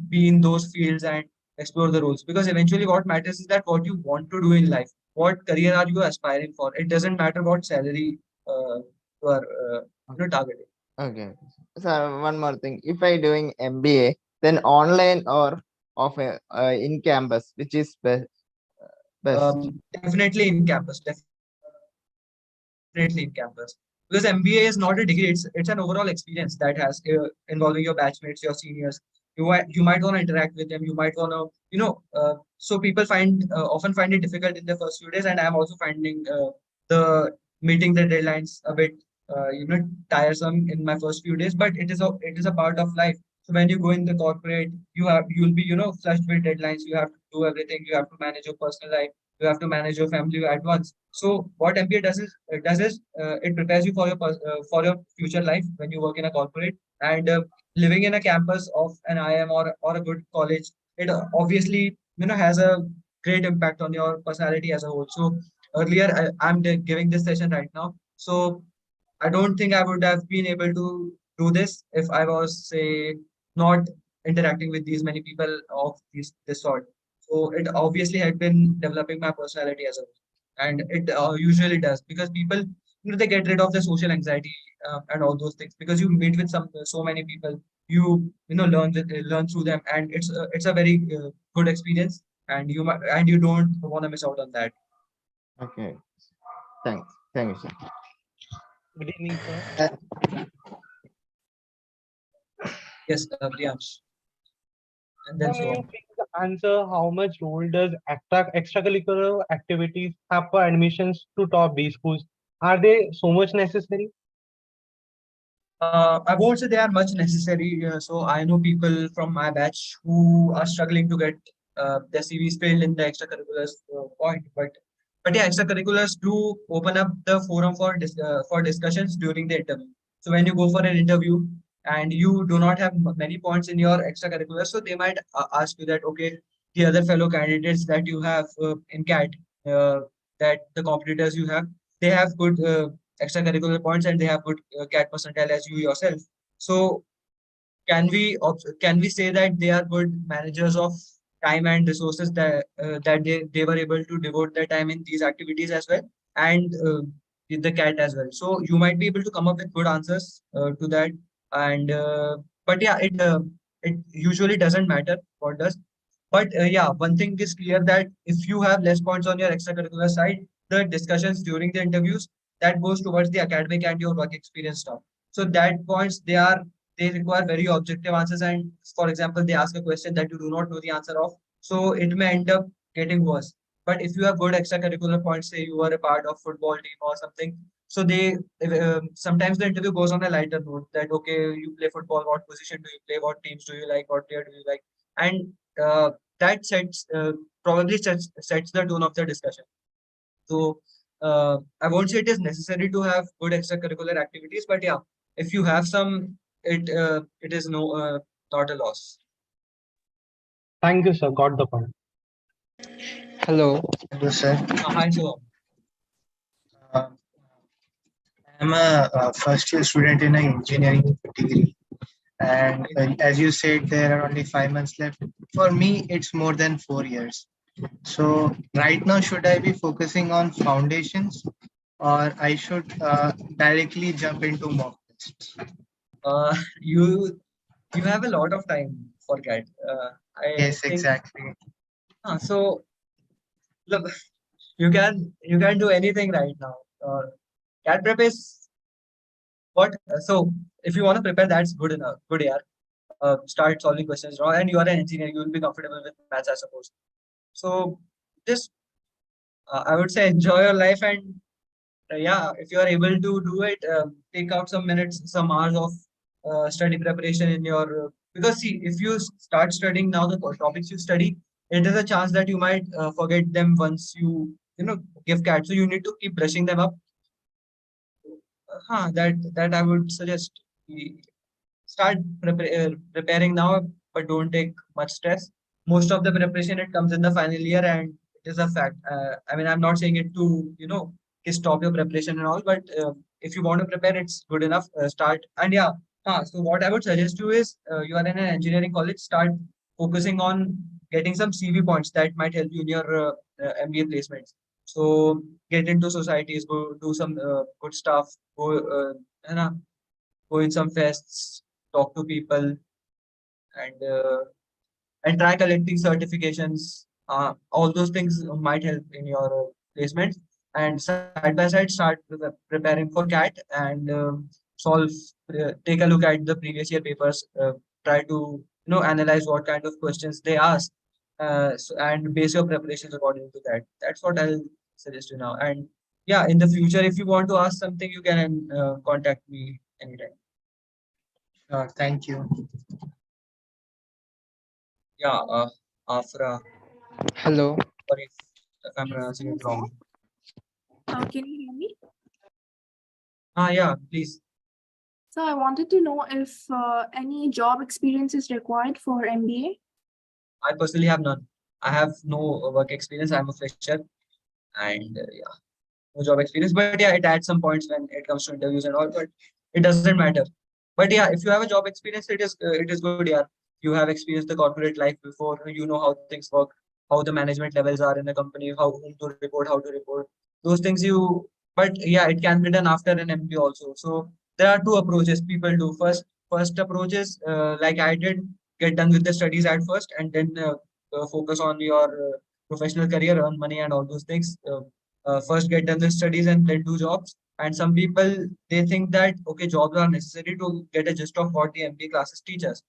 be in those fields and explore the roles. Because eventually, what matters is that what you want to do in life, what career are you aspiring for. It doesn't matter what salary you are, targeting. Okay. So one more thing. If I doing MBA, then online or off in campus, which is best? Definitely in campus. Definitely in campus. Because MBA is not a degree; it's an overall experience that has involving your batchmates, your seniors. You might want to interact with them. You might want to, so people often find it difficult in the first few days, and I'm also finding the meeting the deadlines a bit tiresome in my first few days. But it is a part of life. So when you go in the corporate, you'll be flushed with deadlines. You have to do everything. You have to manage your personal life. You have to manage your family at once. So what MBA does is it prepares you for your future life when you work in a corporate. And living in a campus of an IIM or a good college, it obviously has a great impact on your personality as a whole. So earlier I'm giving this session right now. So I don't think I would have been able to do this if I was, say, not interacting with these many people of this sort. So it obviously had been developing my personality as a whole, and it usually does because people, they get rid of the social anxiety and all those things because you meet with so many people, learn through them, and it's a very good experience, and you don't want to miss out on that. Okay. Thanks. Thank you, sir. Good evening, sir. Yes, Priyansh, and Sir, then may so you on. please answer how much role does extracurricular activities have for admissions to top B schools? Are they so much necessary? I won't say they are much necessary. So I know people from my batch who are struggling to get their CVs filled in the extracurriculars point. But yeah, extracurriculars do open up the forum for discussions during the interview. So when you go for an interview and you do not have many points in your extracurriculars, so they might ask you that, okay, the other fellow candidates that you have in CAT, that the competitors you have, they have good extracurricular points and they have good CAT percentile as you yourself. So can we say that they are good managers of time and resources that they were able to devote their time in these activities as well, and the CAT as well. So you might be able to come up with good answers to that. And but yeah, it usually doesn't matter what does. But yeah, one thing is clear that if you have less points on your extracurricular side, the discussions during the interviews, that goes towards the academic and your work experience stuff. So that points, they require very objective answers. And for example, they ask a question that you do not know the answer of, so it may end up getting worse. But if you have good extracurricular points, say you are a part of football team or something, so sometimes the interview goes on a lighter note that, okay, you play football, what position do you play, what teams do you like, what player do you like, and that probably sets the tone of the discussion. So I won't say it is necessary to have good extracurricular activities, but yeah, if you have some, it is not a loss. Thank you, sir. Got the point. Hello. Hello, sir. Hi, so Uh, I'm a first year student in an engineering degree. And as you said, there are only 5 months left. For me, it's more than 4 years. So right now, should I be focusing on foundations or I should directly jump into mock tests? uh, you you have a lot of time for CAT. I Yes, think exactly. so. Look, you can do anything right now. CAT prep is what. So if you want to prepare, that's good enough. Good, yeah. Start solving questions wrong, and you are an engineer. You will be comfortable with maths, I suppose. So just I would say enjoy your life, and yeah, if you are able to do it, take out some minutes, some hours of study preparation in your because see, if you start studying now the topics you study, it is a chance that you might forget them once you give CAT. So you need to keep brushing them up. that I would suggest. Start preparing now, but don't take much stress. Most of the preparation it comes in the final year, and it is a fact. I mean, I'm not saying it to stop your preparation and all, but if you want to prepare, it's good enough. Start and yeah. So what I would suggest you is you are in an engineering college. Start focusing on getting some CV points that might help you in your MBA placements. So get into societies, go do some good stuff, you know, go in some fests, talk to people, and try collecting certifications. All those things might help in your placement. And side by side, start preparing for CAT and solve. Take a look at the previous year papers. Try to analyze what kind of questions they ask, and base your preparations according to that. That's what I'll suggest you now. And yeah, in the future, if you want to ask something, you can contact me anytime. Thank you. Yeah, Afra. Hello. Sorry if I'm pronouncing it wrong. Can you hear me? Yeah, please. So I wanted to know if any job experience is required for MBA. I personally have none. I have no work experience. I'm a fresher, and yeah, no job experience. But yeah, it adds some points when it comes to interviews and all. But it doesn't matter. But yeah, if you have a job experience, it is good. Yeah, you have experienced the corporate life before. You know how things work, how the management levels are in a company, how whom to report, how to report. Those things you. But yeah, it can be done after an MBA also. So there are two approaches people do. First approach is like I did, get done with the studies at first, and then focus on your professional career, earn money, and all those things. First get done the studies and then do jobs. And some people, they think that okay, jobs are necessary to get a gist of what the MBA classes teach us.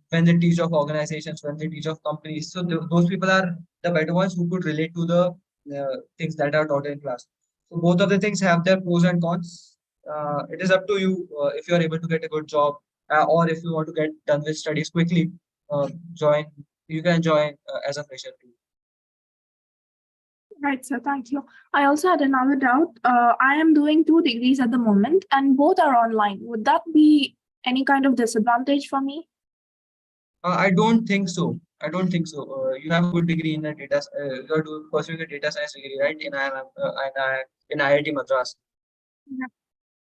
When they teach of organizations, when they teach of companies, so those people are the better ones who could relate to the things that are taught in class. So both of the things have their pros and cons. It is up to you if you are able to get a good job, or if you want to get done with studies quickly. Join. You can join as a fresher too. Right, sir. Thank you. I also had another doubt. I am doing 2 degrees at the moment, and both are online. Would that be any kind of disadvantage for me? I don't think so. I don't think so. You have a good degree in the data. You are pursuing a data science degree, right? In IIT Madras. Yeah.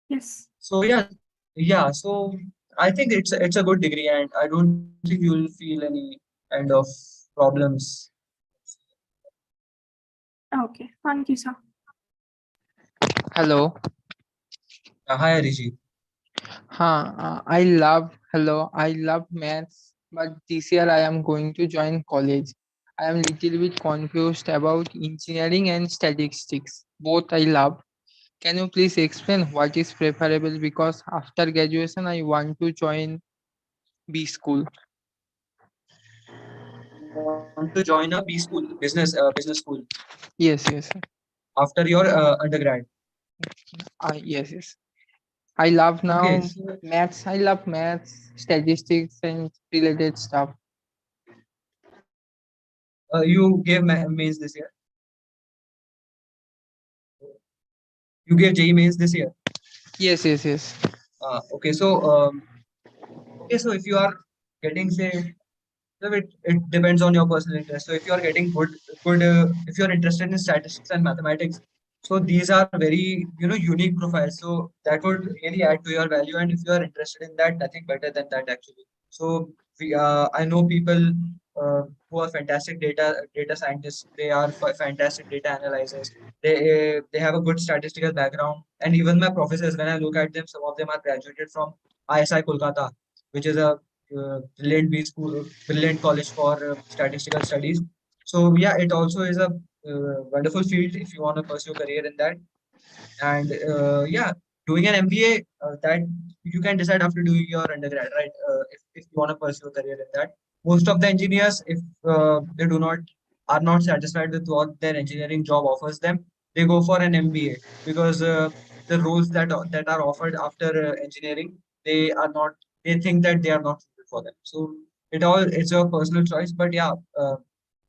Yes. So yeah. So I think it's a good degree, and I don't think you'll feel any kind of problems. Okay. Thank you, sir. Hello. Hi, Rishi. I love maths, but this year I am going to join college. I am little bit confused about engineering and statistics. Both I love. Can you please explain what is preferable? Because after graduation, I want to join B school. You want to join a B school, business school Yes, yes, after your undergrad. yes, yes. I love Okay. now maths. I love maths, statistics, and related stuff. You gave mains this year. You gave JEE mains this year. Yes, yes, yes. Okay. So if you are getting say, so it depends on your personal interest. So if you are getting if you are interested in statistics and mathematics, so these are very unique profiles. So that would really add to your value. And if you are interested in that, nothing better than that actually. So I know people who are fantastic data scientists. They are fantastic data analyzers. They have a good statistical background. And even my professors, when I look at them, some of them are graduated from ISI Kolkata, which is a brilliant B school, brilliant college for statistical studies. So yeah, it also is a wonderful field if you want to pursue a career in that. And yeah, doing an MBA, that you can decide after doing your undergrad, right? If you want to pursue a career in that. Most of the engineers, if they are not satisfied with what their engineering job offers them, they go for an MBA because the roles that are offered after engineering, they are not. They think that they are not suited for them. So it's a personal choice. But yeah,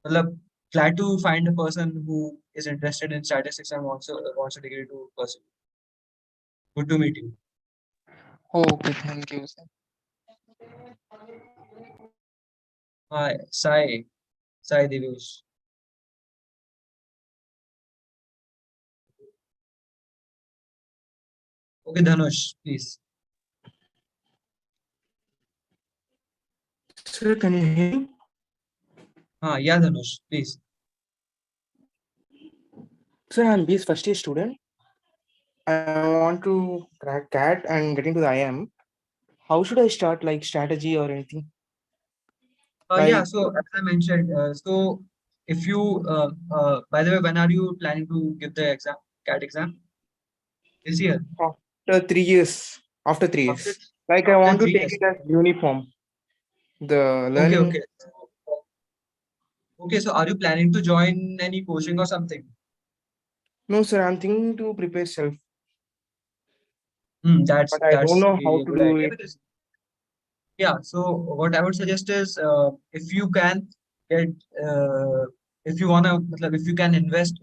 matlab, glad to find a person who is interested in statistics and wants a degree to pursue. Good to meet you. Okay, thank you, sir. Hi, Sai Devesh. Okay, Dhanush, please. Sir, can you hear me? Yeah, Dhanush, please. Sir, I'm BS first year student. I want to crack CAT and get into the IM. How should I start, like strategy or anything? Yeah, Like so as I mentioned, so if you, by the way, when are you planning to give the exam, CAT exam? This year? after 3 years. After three After years. Like I after want to three take years. it as uniform. The Okay, learning. okay. Okay, so are you planning to join any coaching or something? No, sir, I'm thinking to prepare self, That's but I don't know how really a to good do idea it. because yeah. So what I would suggest is if you can get if you wanna matlab, if you can invest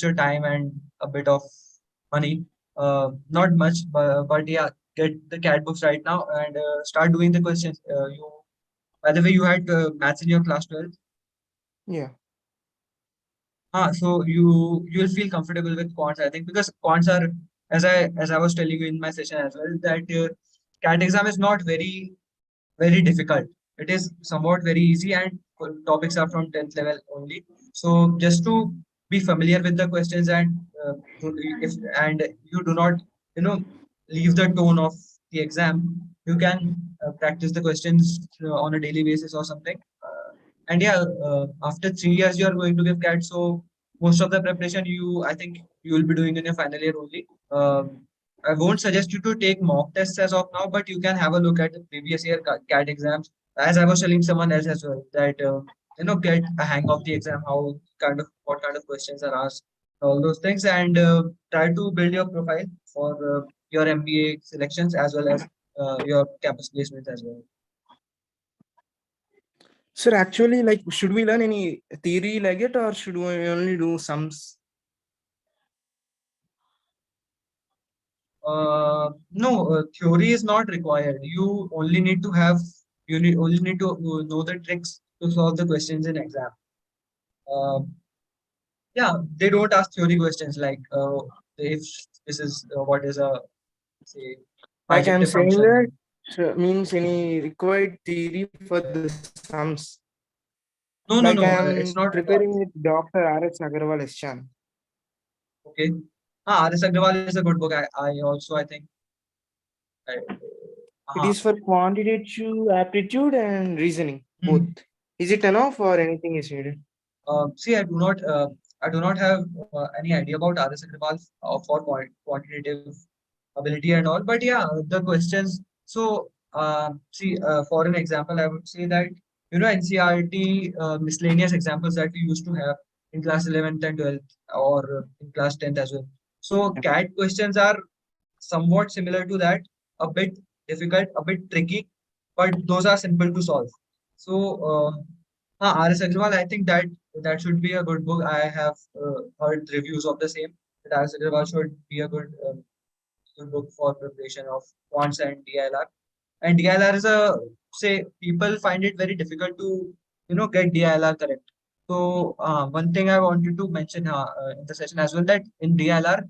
your time and a bit of money, not much, but yeah, get the CAT books right now and start doing the questions. You by the way, you had maths in your class 12. Yeah. So you'll feel comfortable with quants, I think, because quants are, as I was telling you in my session as well, that CAT exam is not very difficult. It is somewhat very easy, and topics are from 10th level only. So just to be familiar with the questions and if and you do not you know leave the tone of the exam, you can practice the questions on a daily basis or something. And yeah, after 3 years you are going to give CAT, so most of the preparation I think you will be doing in your final year only. I won't suggest you to take mock tests as of now, but you can have a look at the previous year CAT exams. As I was telling someone else as well, that get a hang of the exam, how what kind of questions are asked, all those things, and try to build your profile for your MBA selections as well as your campus placements as well. Sir, actually, like, should we learn any theory like it, or should we only do sums? No, theory is not required. You only need to know the tricks to solve the questions in exam. Uh, yeah, they don't ask theory questions like if this is what is a say Like I'm bijective saying that function. means any required theory for the sums. No, no, Like no. I'm It's not required. preparing with Dr. R.S. Agarwal Eschan. Okay. R.S. Agrawal is a good book. I also I think. I, It uh is for quantitative aptitude and reasoning, both. Mhm. Is it enough or anything is needed? See, I do not have any idea about R.S. Agrawal for quantitative ability and all. But yeah, the questions. So, see, for an example, I would say that NCRT miscellaneous examples that we used to have in class 11th and 12th or in class 10th as well. So, CAT questions are somewhat similar to that, a bit difficult, a bit tricky, but those are simple to solve. So, R.S. Agrawal, I think that should be a good book. I have heard reviews of the same. That R.S. Agrawal should be a good book for preparation of quants and DILR. And DILR is say people find it very difficult to get DILR correct. So one thing I wanted to mention in the session as well, that in DILR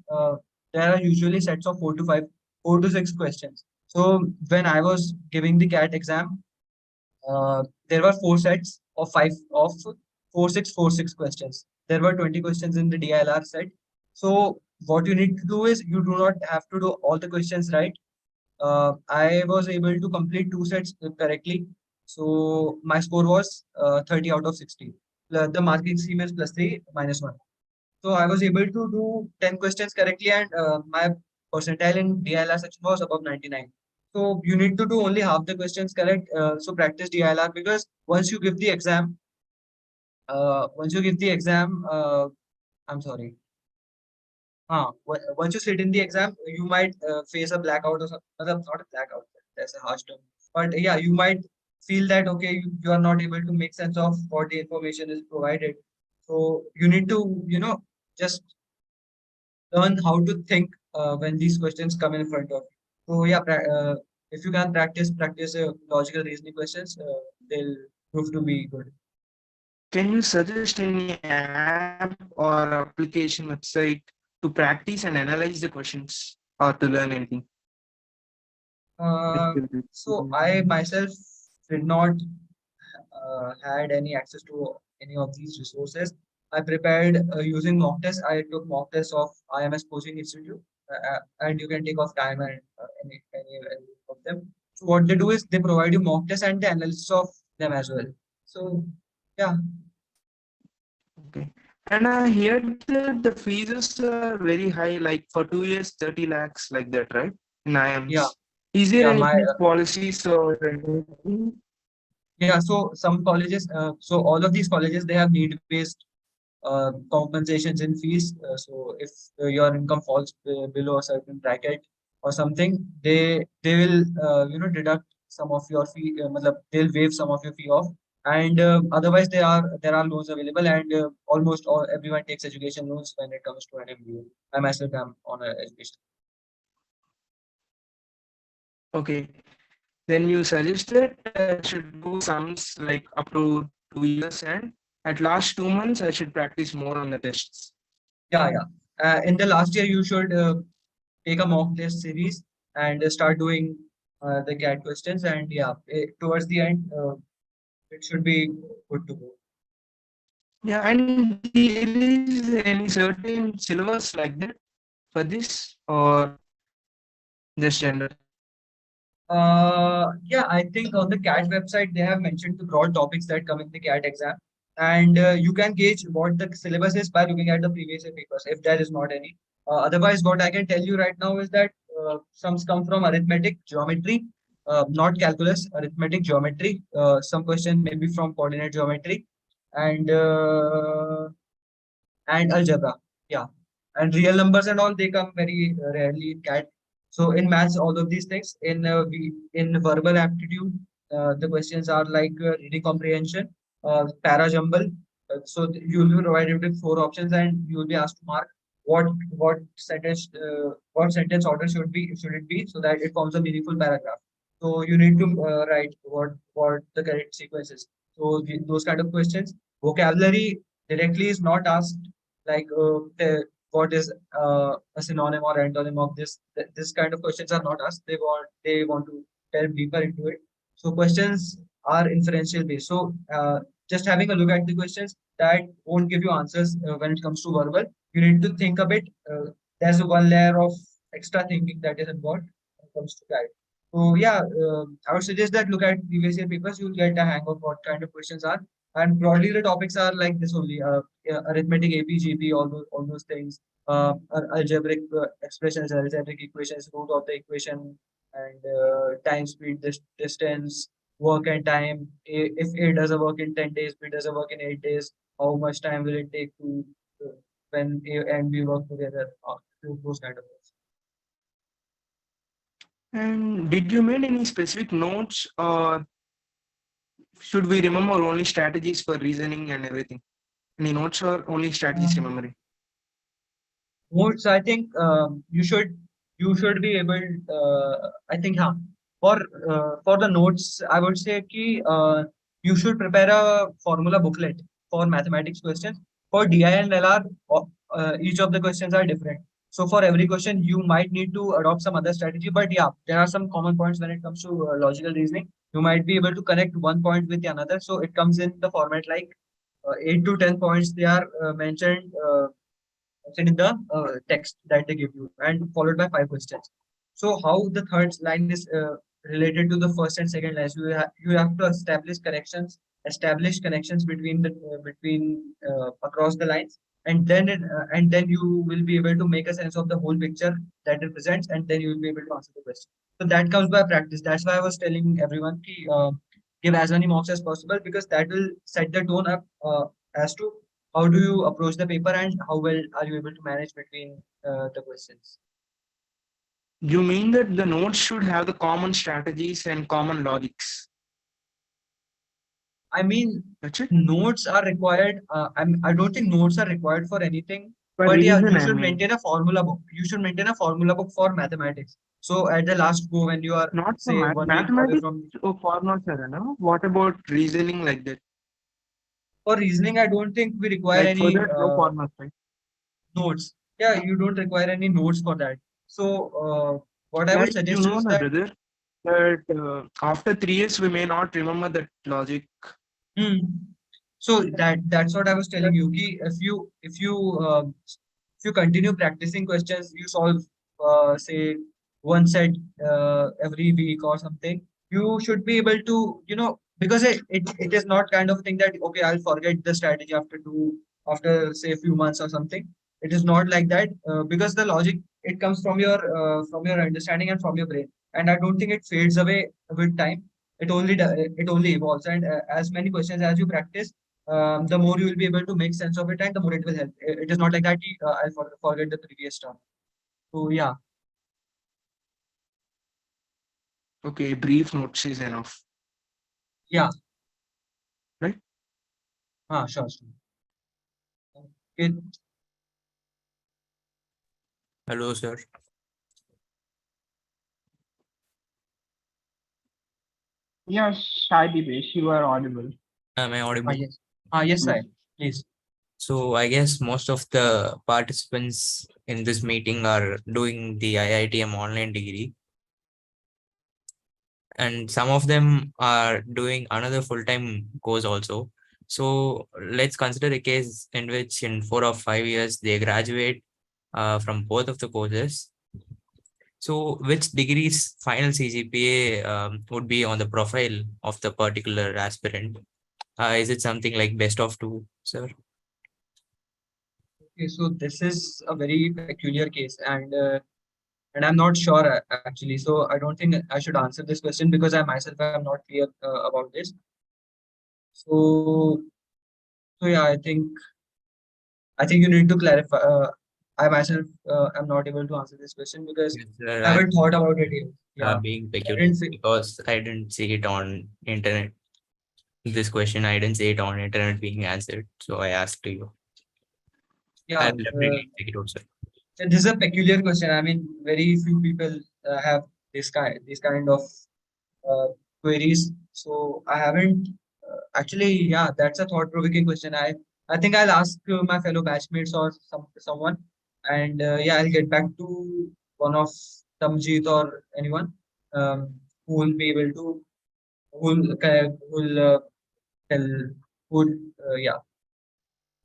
there are usually sets of 4 to 6 questions. So when I was giving the CAT exam, there were 4 sets of 4 6 questions. There were 20 questions in the DILR set. So what you need to do is you do not have to do all the questions right. I was able to complete 2 sets correctly. So my score was 30 out of 60. The marking scheme is +3 -1. So I was able to do 10 questions correctly, and my percentile in DILR section was above 99. So you need to do only half the questions correct. So practice DILR, because once you give the exam, I'm sorry. Once you sit in the exam, you might face a blackout or something. Not a blackout, that's a harsh term. But yeah, you might feel that okay, you are not able to make sense of what the information is provided. So you need to, just learn how to think when these questions come in front of you. So yeah, if you can practice logical reasoning questions, they'll prove to be good. Can you suggest any app or application website to practice and analyze the questions or to learn anything? Uh, so I myself did not had any access to any of these resources. I prepared using mock tests. I took mock tests of IMS Coaching Institute, and you can take off time and any of them. So what they do is they provide you mock tests and the analysis of them as well. So yeah, Okay. And I heard that the fees are very high, like for 2 years, 30 lakhs, like that, right? In IMs. yeah, Is there yeah. any My fees policies or anything? yeah. So some colleges, so all of these colleges, they have need-based compensations in fees. So if your income falls below a certain bracket or something, they will deduct some of your fee. They'll waive some of your fee off. And otherwise, there are loans available, and almost everyone takes education loans when it comes to an MBA. I myself am on a education. Okay. Then you suggested I should do sums like up to 2 years, and at last 2 months I should practice more on the tests. Yeah, yeah. In the last year, you should take a mock test series and start doing the CAT questions. And yeah, towards the end, it should be good to go. Yeah, and there is any certain syllabus like that for this or just general? Yeah, I think on the CAT website they have mentioned the broad topics that come in the CAT exam, and you can gauge what the syllabus is by looking at the previous year papers, if there is not any. Otherwise, what I can tell you right now is that some come from arithmetic, geometry, not calculus, arithmetic, geometry. Some questions may be from coordinate geometry, and algebra. Yeah, and real numbers and all, they come very rarely in CAT. So in maths, all of these things. In verbal aptitude, the questions are like reading comprehension, para jumble. You will be provided with 4 options, and you will be asked to mark what sentence order should it be, so that it forms a meaningful paragraph. So you need to write what the correct sequence is. So those kind of questions. Vocabulary directly is not asked, like what is a synonym or antonym of this. This kind of questions are not asked. They want to delve deeper into it. So questions are inferential based. So just having a look at the questions, that won't give you answers when it comes to verbal. You need to think a bit. There's one layer of extra thinking that is involved when it comes to that. So yeah, I would suggest that look at previous year papers. You'll get a hang of what kind of questions are. And broadly, the topics are like this only: arithmetic, AP, GP, all those things. Algebraic expressions, algebraic equations, root of the equation, and time, speed, distance, work and time. If A does a work in 10 days, B does a work in 8 days, how much time will it take to when A and B work together? Those kind of things. And did you make any specific notes or should we remember only strategies for reasoning and everything? Any notes or only strategies remembering? Notes, I think you should be able. I think for the notes, I would say you should prepare a formula booklet for mathematics questions. For DI and LR, each of the questions are different. So for every question, you might need to adopt some other strategy. But yeah, there are some common points when it comes to logical reasoning. You might be able to connect one point with the another. So it comes in the format like 8 to 10 points. They are mentioned in the text that they give you, and followed by 5 questions. So how the third line is related to the first and second lines, you have to establish connections between across the lines, and then you will be able to make a sense of the whole picture that it presents, and then you will be able to answer the question. So that comes by practice. That's why I was telling everyone give as many mocks as possible, because that will set the tone up as to how do you approach the paper and how well are you able to manage between the questions. You mean that the notes should have the common strategies and common logics? I mean, That's it? notes are required. I don't think notes are required for anything But yeah, reason, you I should mean, maintain a formula book. You should maintain a formula book for mathematics. So at the last go, when you are not for say 1 week away mathematics from or formulas, no? What about reasoning like that? for reasoning, I don't think we require Like for any that, no formulas, right? notes. Yeah, you don't require any notes for that. So what I would Like, you suggest you know, is my that brother, that after 3 years, we may not remember that logic. hmm, so that's what I was telling you. Ki if you continue practicing questions, you solve say one set every week or something. You should be able to, because it is not kind of thing that okay, I'll forget the strategy after say a few months or something. It is not like that because the logic it comes from your understanding and from your brain, and I don't think it fades away with time. It only evolves, and as many questions as you practice, the more you will be able to make sense of it, and the more it will help. It is not like that. Forget the previous stuff. So yeah, Okay, brief notes is enough, yeah, right? sure, sure. Okay. Hello, sir. Yes, Shai Divesh, you are audible. Am I audible? Yes. Yes, Yes. I please. So I guess most of the participants in this meeting are doing the IITM online degree, and some of them are doing another full-time course also. So let's consider a case in which in 4 or 5 years they graduate from both of the courses. So which degree's final CGPA would be on the profile of the particular aspirant? Is it something like best of two, sir? Okay, so this is a very peculiar case, and I'm not sure actually. So I don't think I should answer this question because I myself am not clear about this. So yeah, I think you need to clarify. I myself am not able to answer this question because Yes, sir, I haven't I'm thought about it yet. Yeah, being I peculiar didn't say, because I didn't see it on internet. This question I didn't see it on internet being answered, so I asked you. yeah. I'll definitely take it out, sir. This is a peculiar question. I mean, very few people have this kind of uh, queries. So I haven't actually. Yeah, that's a thought-provoking question. I think I'll ask my fellow batchmates or someone, and yeah, I'll get back to one of Tamjeet or anyone who will be able to who will tell who would yeah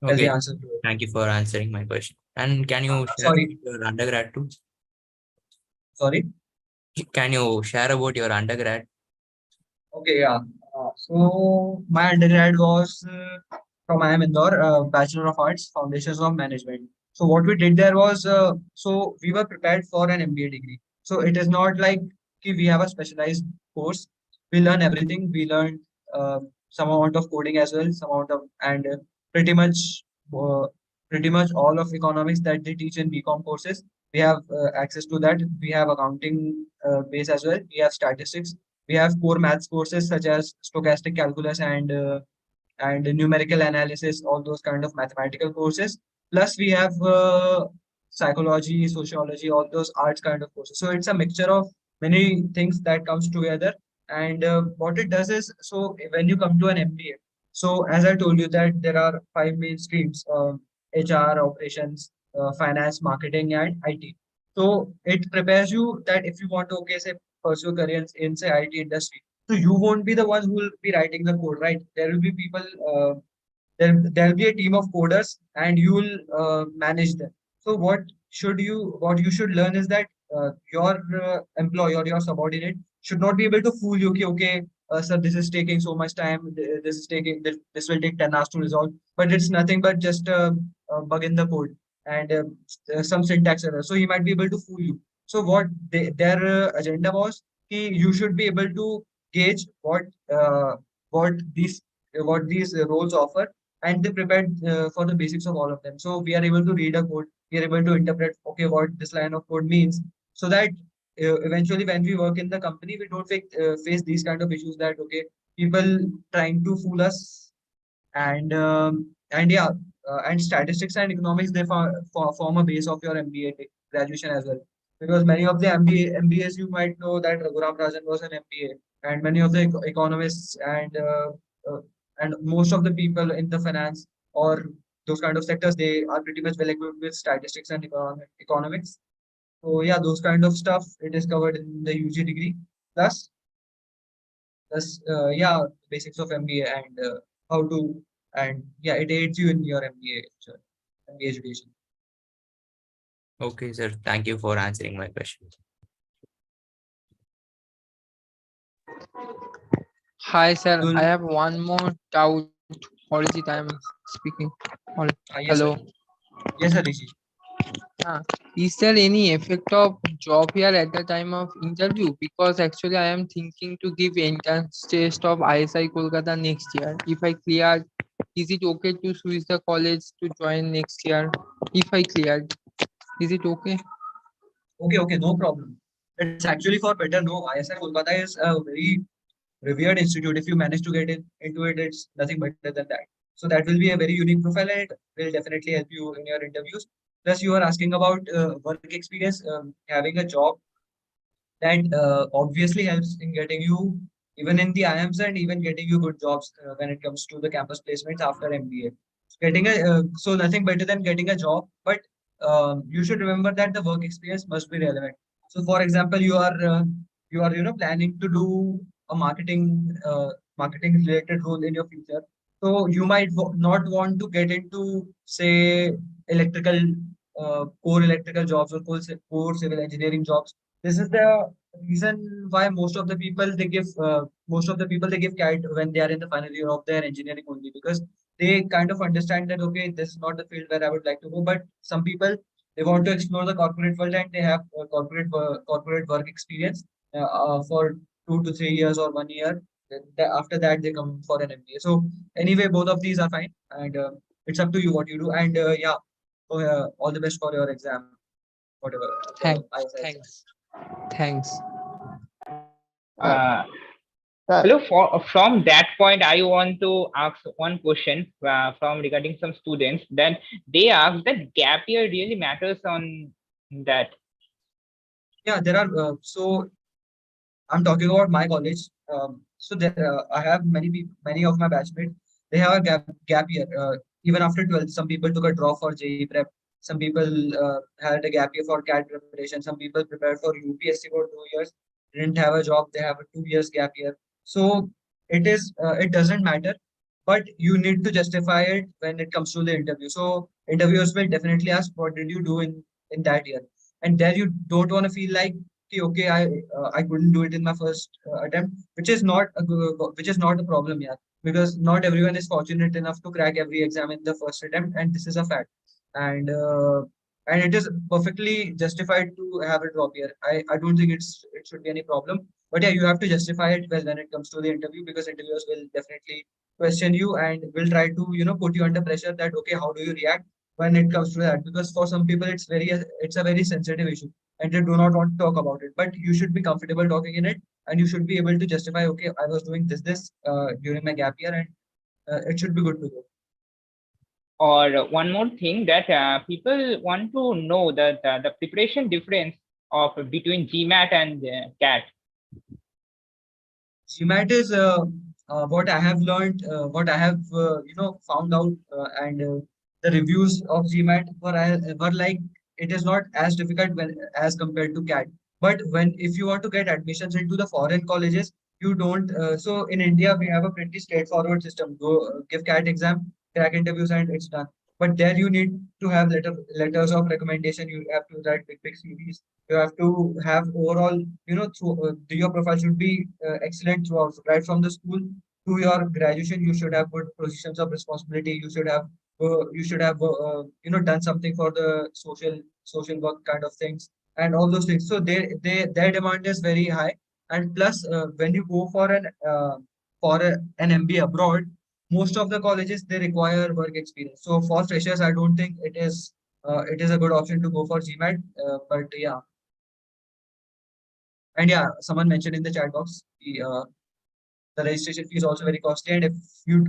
tell the Okay, answer to it. thank you for answering my question. And can you share Sorry, your undergrad too? sorry. Can you share about your undergrad? Okay, yeah. So my undergrad was from IIM Indore, Bachelor of Arts, Foundations of Management. So what we did there was, so we were prepared for an MBA degree. So it is not like we have a specialized course. We learn everything. We learn some amount of coding as well, some amount of and pretty much uh, pretty much all of economics that they teach in BCom courses. We have access to that. We have accounting base as well. We have statistics. We have core maths courses such as stochastic calculus and numerical analysis, all those kind of mathematical courses. Plus, we have psychology, sociology, all those arts kind of courses. So it's a mixture of many things that comes together. And what it does is, so when you come to an MBA, so as I told you that there are five main streams: HR, operations, finance, marketing, and IT. So it prepares you that if you want to, okay, say pursue careers in say IT industry, so you won't be the one who will be writing the code, right? There will be people, there'll be a team of coders and you will manage them. So what you should learn is that your employee or your subordinate should not be able to fool you. Okay, sir, this is taking so much time. This will take 10 hours to resolve, but it's nothing but just a bug in the code and some syntax error. So he might be able to fool you. So their agenda was, you should be able to gauge what these roles offer, and they prepared for the basics of all of them. So we are able to read a code, we are able to interpret, okay, what this line of code means, so that eventually when we work in the company, we don't face these kind of issues that, okay, people trying to fool us, and yeah, and statistics and economics, they form a base of your MBA graduation as well. Because many of the MBAs, you might know that Raghuram Rajan was an MBA, and many of the economists and most of the people in the finance or those kind of sectors, they are pretty much well equipped with statistics and economics. So yeah, those kind of stuff, it is covered in the UG degree. Plus, yeah, basics of MBA and how to, and yeah, it aids you in your MBA education. Okay, sir. Thank you for answering my questions. Hi, sir. You'll- I have one more doubt. Arijit, I am speaking. Yes, Hello. sir. Yes, sir, Rishi. Is there any effect of job here at the time of interview? Because actually I am thinking to give entrance test of ISI Kolkata next year. If I clear, is it okay to switch the college to join next year? If I cleared, is it okay? Okay, no problem. It's actually for better. No, ISI Kolkata is a very revered institute. If you manage to get into it, it's nothing better than that. So that will be a very unique profile and it will definitely help you in your interviews. Plus, you are asking about work experience, having a job that obviously helps in getting you even in the IIMs and even getting you good jobs when it comes to the campus placements after MBA. Getting a so nothing better than getting a job, but you should remember that the work experience must be relevant. So, for example, you are planning to do a marketing related role in your future. So you might not want to get into say electrical core electrical jobs or core civil engineering jobs. This is the reason why most of the people they give CAT when they are in the final year of their engineering only, because they kind of understand that okay, this is not the field where I would like to go. But some people, they want to explore the corporate world and they have corporate work experience for 2 to 3 years or 1 year. After that they come for an MBA. So anyway, both of these are fine, and it's up to you what you do. And yeah, so, all the best for your exam, whatever. Thanks. ISI exam. Thanks. Uh, Hello, from that point, I want to ask one question from regarding some students. Then they ask that gap year really matters on that. Yeah, there are. So I'm talking about my college. So there, I have many of my batchmates. They have a gap year. Even after 12th, some people took a drop for JE prep. Some people had a gap year for CAT preparation. Some people prepared for UPSC for 2 years. Didn't have a job. They have a 2 years gap year. So it doesn't matter, but you need to justify it when it comes to the interview. So interviewers will definitely ask, what did you do in that year? And there you don't want to feel like okay, I couldn't do it in my first attempt, which is not a problem, yeah, because not everyone is fortunate enough to crack every exam in the first attempt, and this is a fact. And and it is perfectly justified to have a drop here. I don't think it should be any problem. But yeah, you have to justify it well when it comes to the interview, because interviewers will definitely question you and will try to put you under pressure that okay, how do you react when it comes to that? Because for some people it's a very sensitive issue and they do not want to talk about it. But you should be comfortable talking in it, and you should be able to justify, okay, I was doing this during my gap year, and it should be good to go. Or one more thing that people want to know that the preparation difference of between GMAT and CAT. GMAT is what I have learned, what I have found out, and the reviews of GMAT were like it is not as difficult as compared to CAT. But when if you want to get admissions into the foreign colleges, you don't. So in India, we have a pretty straightforward system. Go give CAT exam, crack interviews, and it's done. But there you need to have letters of recommendation. You have to write big CVs. You have to have overall, your profile should be excellent throughout, right from the school to your graduation. You should have good positions of responsibility. You should have done something for the social work kind of things and all those things. So their demand is very high. And plus, when you go for an MBA abroad, most of the colleges, they require work experience. So for freshers, I don't think it is a good option to go for GMAT. But yeah. And yeah, someone mentioned in the chat box the registration fee is also very costly. And if you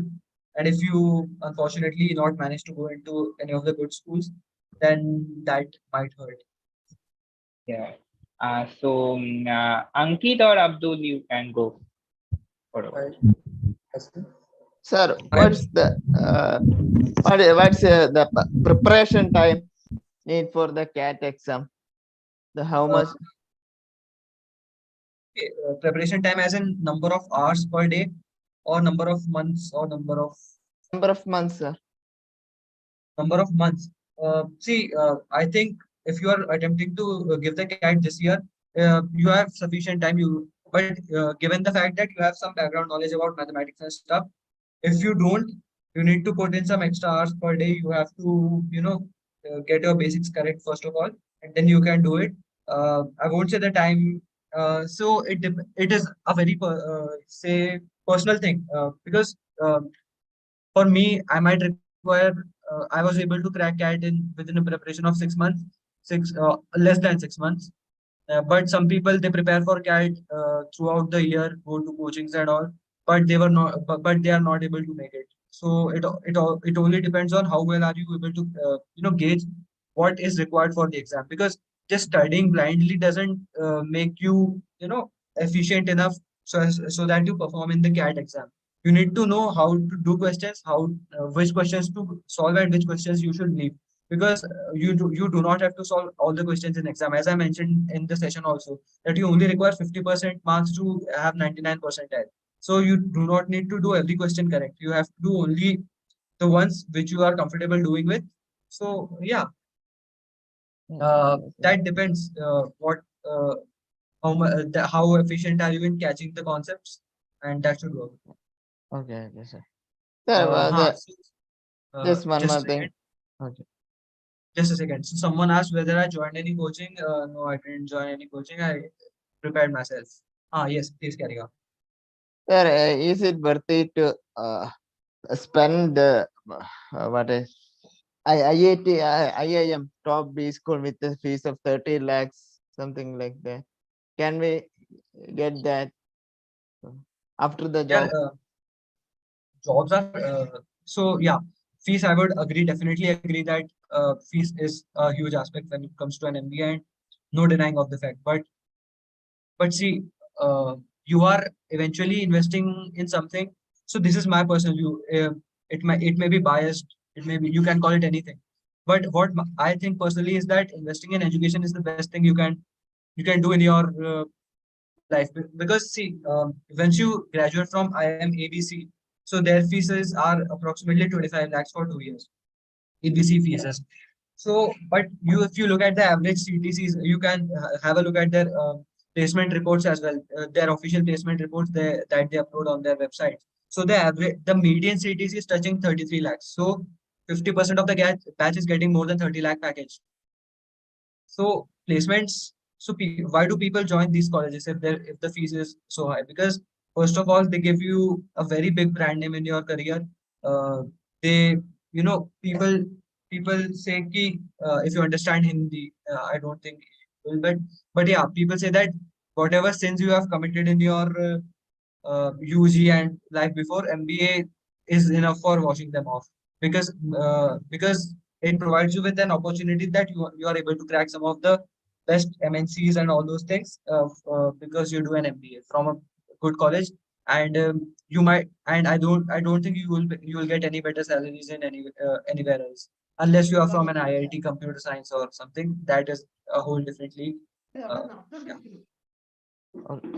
And if you unfortunately not manage to go into any of the good schools, then that might hurt. Yeah. Ankit or Abdul, you can go forward. Sir, I what's the preparation time need for the CAT exam? The how much? preparation time as in number of hours per day, or number of months, or number of Months, sir. number of months. I think if you are attempting to give the CAT this year, you have sufficient time. But given the fact that you have some background knowledge about mathematics and stuff, if you don't, you need to put in some extra hours per day. You have to, get your basics correct first of all, and then you can do it. I won't say the time. It is a very say personal thing, because for me, I might require. I was able to crack CAT in within a preparation of 6 months, less than 6 months. But some people they prepare for CAT throughout the year, go to coachings and all, but they were not, but they are not able to make it. So it only depends on how well are you able to gauge what is required for the exam, because just studying blindly doesn't make you efficient enough so that you perform in the CAT exam. You need to know how to do questions, how which questions to solve and which questions you should leave, because you do not have to solve all the questions in exam, as I mentioned in the session also, that you only require 50% marks to have 99 percentile. So you do not need to do every question correct. You have to do only the ones which you are comfortable doing with. So yeah, that depends what how efficient are you in catching the concepts, and that should work. Okay, sir. Sir, just one more thing. Okay. Just a second. So someone asked whether I joined any coaching. No, I didn't join any coaching. I prepared myself. Yes, please carry on. Sir, is it worth it to spend what is IIT, IIM top B school with a fees of 30 lakhs, something like that? Can we get that after the job? Jobs are fees. I would definitely agree that fees is a huge aspect when it comes to an MBA, and no denying of the fact. But see, you are eventually investing in something. So this is my personal view. It may be biased. It may be, you can call it anything. But I think personally is that investing in education is the best thing you can do in your life. Because see, once you graduate from IIM ABC, so their fees are approximately 25 lakhs for 2 years. ABC fees. So, but if you look at the average CTCs, you can have a look at their placement reports as well, their official placement reports that they upload on their website. So the median CTC is touching 33 lakhs. So 50% of the batch is getting more than 30 lakh package. So placements. So why do people join these colleges if the fees is so high? Because first of all, they give you a very big brand name in your career. They people say ki, if you understand Hindi, I don't think you will, but yeah, people say that whatever sins you have committed in your UG and life before, MBA is enough for washing them off, because it provides you with an opportunity that you are able to crack some of the best MNCs and all those things, because you do an MBA from a good college. And you might, and I don't think you will get any better salaries in anywhere else, unless you are from an IIT computer science or something. That is a whole different league. Yeah.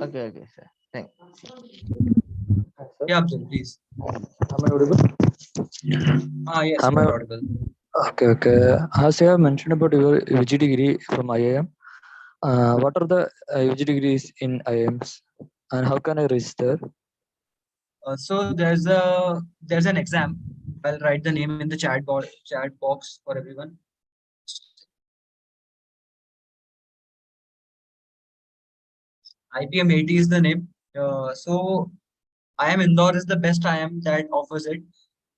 Okay, sir. Thanks. Yeah, Abdul, please. Am I audible? Yes, Am you I are audible. okay? As you have mentioned about your UG degree from IIM, what are the UG degrees in IIMs, and how can I register? So there's an exam. I'll write the name in the chat box for everyone. IPM 80 is the name. So IIM Indore is the best IIM that offers it.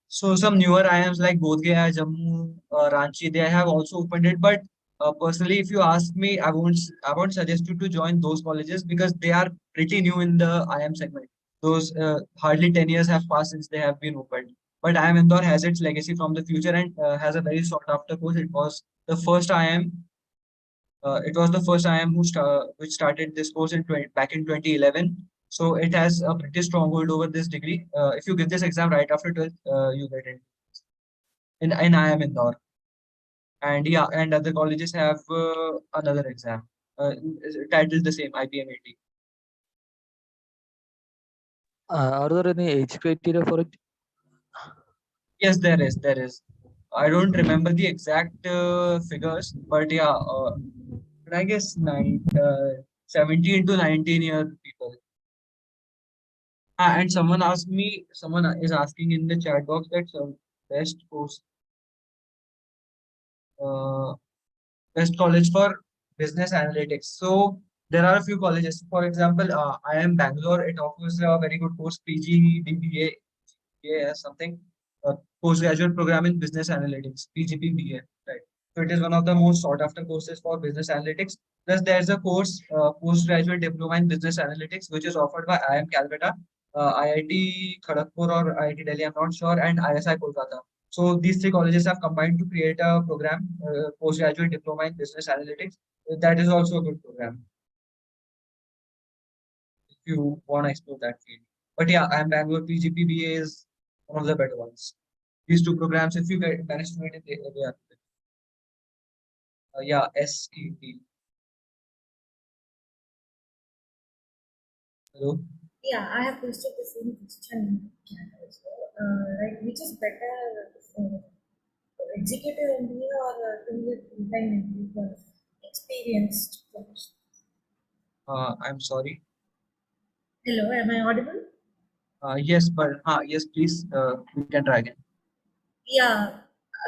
So some newer IIMs like Bodh Gaya, Jammu, Ranchi, they have also opened it. But personally, if you ask me, I won't suggest you to join those colleges, because they are pretty new in the IIM segment. Those hardly 10 years have passed since they have been opened. but IIM Indore has its legacy from the future and has a very sought after course. It was the first IIM. It was the first IIM which started this course back in 2011. So it has a pretty strong hold over this degree. If you give this exam right after 12th, you get it in IIM Indore. And yeah, and other colleges have another exam titled the same IPM 80. Are there any age criteria for it? Yes, there is. There is. I don't remember the exact figures, but yeah, but I guess 17 to 19-year people. And someone asked me, someone is asking in the chat box that best course, uh, best college for business analytics. So there are a few colleges. For example, I am Bangalore. It offers a very good course, PG, BBA, BA or something, postgraduate program in business analytics, PGPBA, right? So it is one of the most sought after courses for business analytics. Plus, there's a course, postgraduate diploma in business analytics, which is offered by IIM Calcutta, IIT Kharagpur or IIT Delhi, I'm not sure, and ISI Kolkata. So these three colleges have combined to create a program, postgraduate diploma in business analytics. That is also a good program if you want to explore that field. But yeah, IIM Bangalore PGPBA is one of the better ones. These two programs, if you manage to get it, they are good. Yeah, SET. Hello. Yeah, I have posted the same question in chat also. Like, which is better, executive MBA or 2-year full-time MBA for experienced professionals? I'm sorry. Hello, am I audible? Yes, but yes, please. We can try again. Yeah,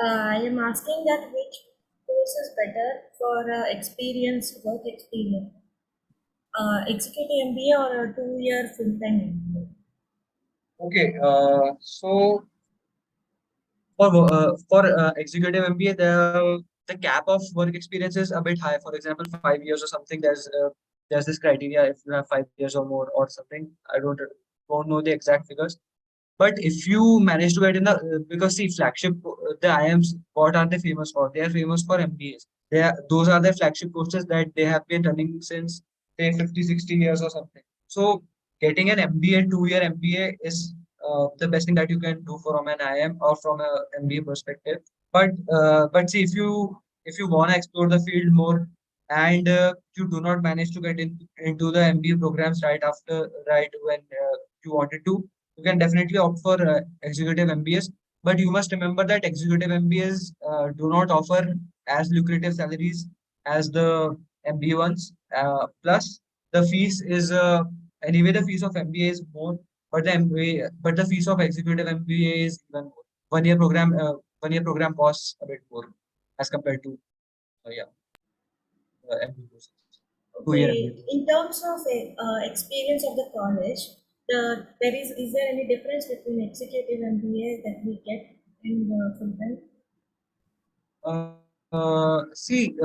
I am asking that which course is better for experienced work experience? Executive MBA or a 2-year full-time MBA? Okay. So for executive MBA, the cap of work experience is a bit high. For example, 5 years or something. There's this criteria if you have 5 years or more or something. I don't know the exact figures. But if you manage to get in the because see flagship the IIMs, what are they famous for? They are famous for MBAs. Those are their flagship courses that they have been running since say 50, 60 years or something. So getting an MBA, 2-year MBA is the best thing that you can do from an IIM or from a MBA perspective. But see if you want to explore the field more and you do not manage to get into the MBA programs right when you wanted to, you can definitely opt for executive MBAs. But you must remember that executive MBAs do not offer as lucrative salaries as the MBA ones. Plus, the fees is anyway the fees of MBA is more, but the fees of executive MBA is even more. 1-year program costs a bit more as compared to yeah MBA courses. 2-year MBA. Okay, in terms of experience of the college, is there any difference between executive MBA that we get in the full-time? See,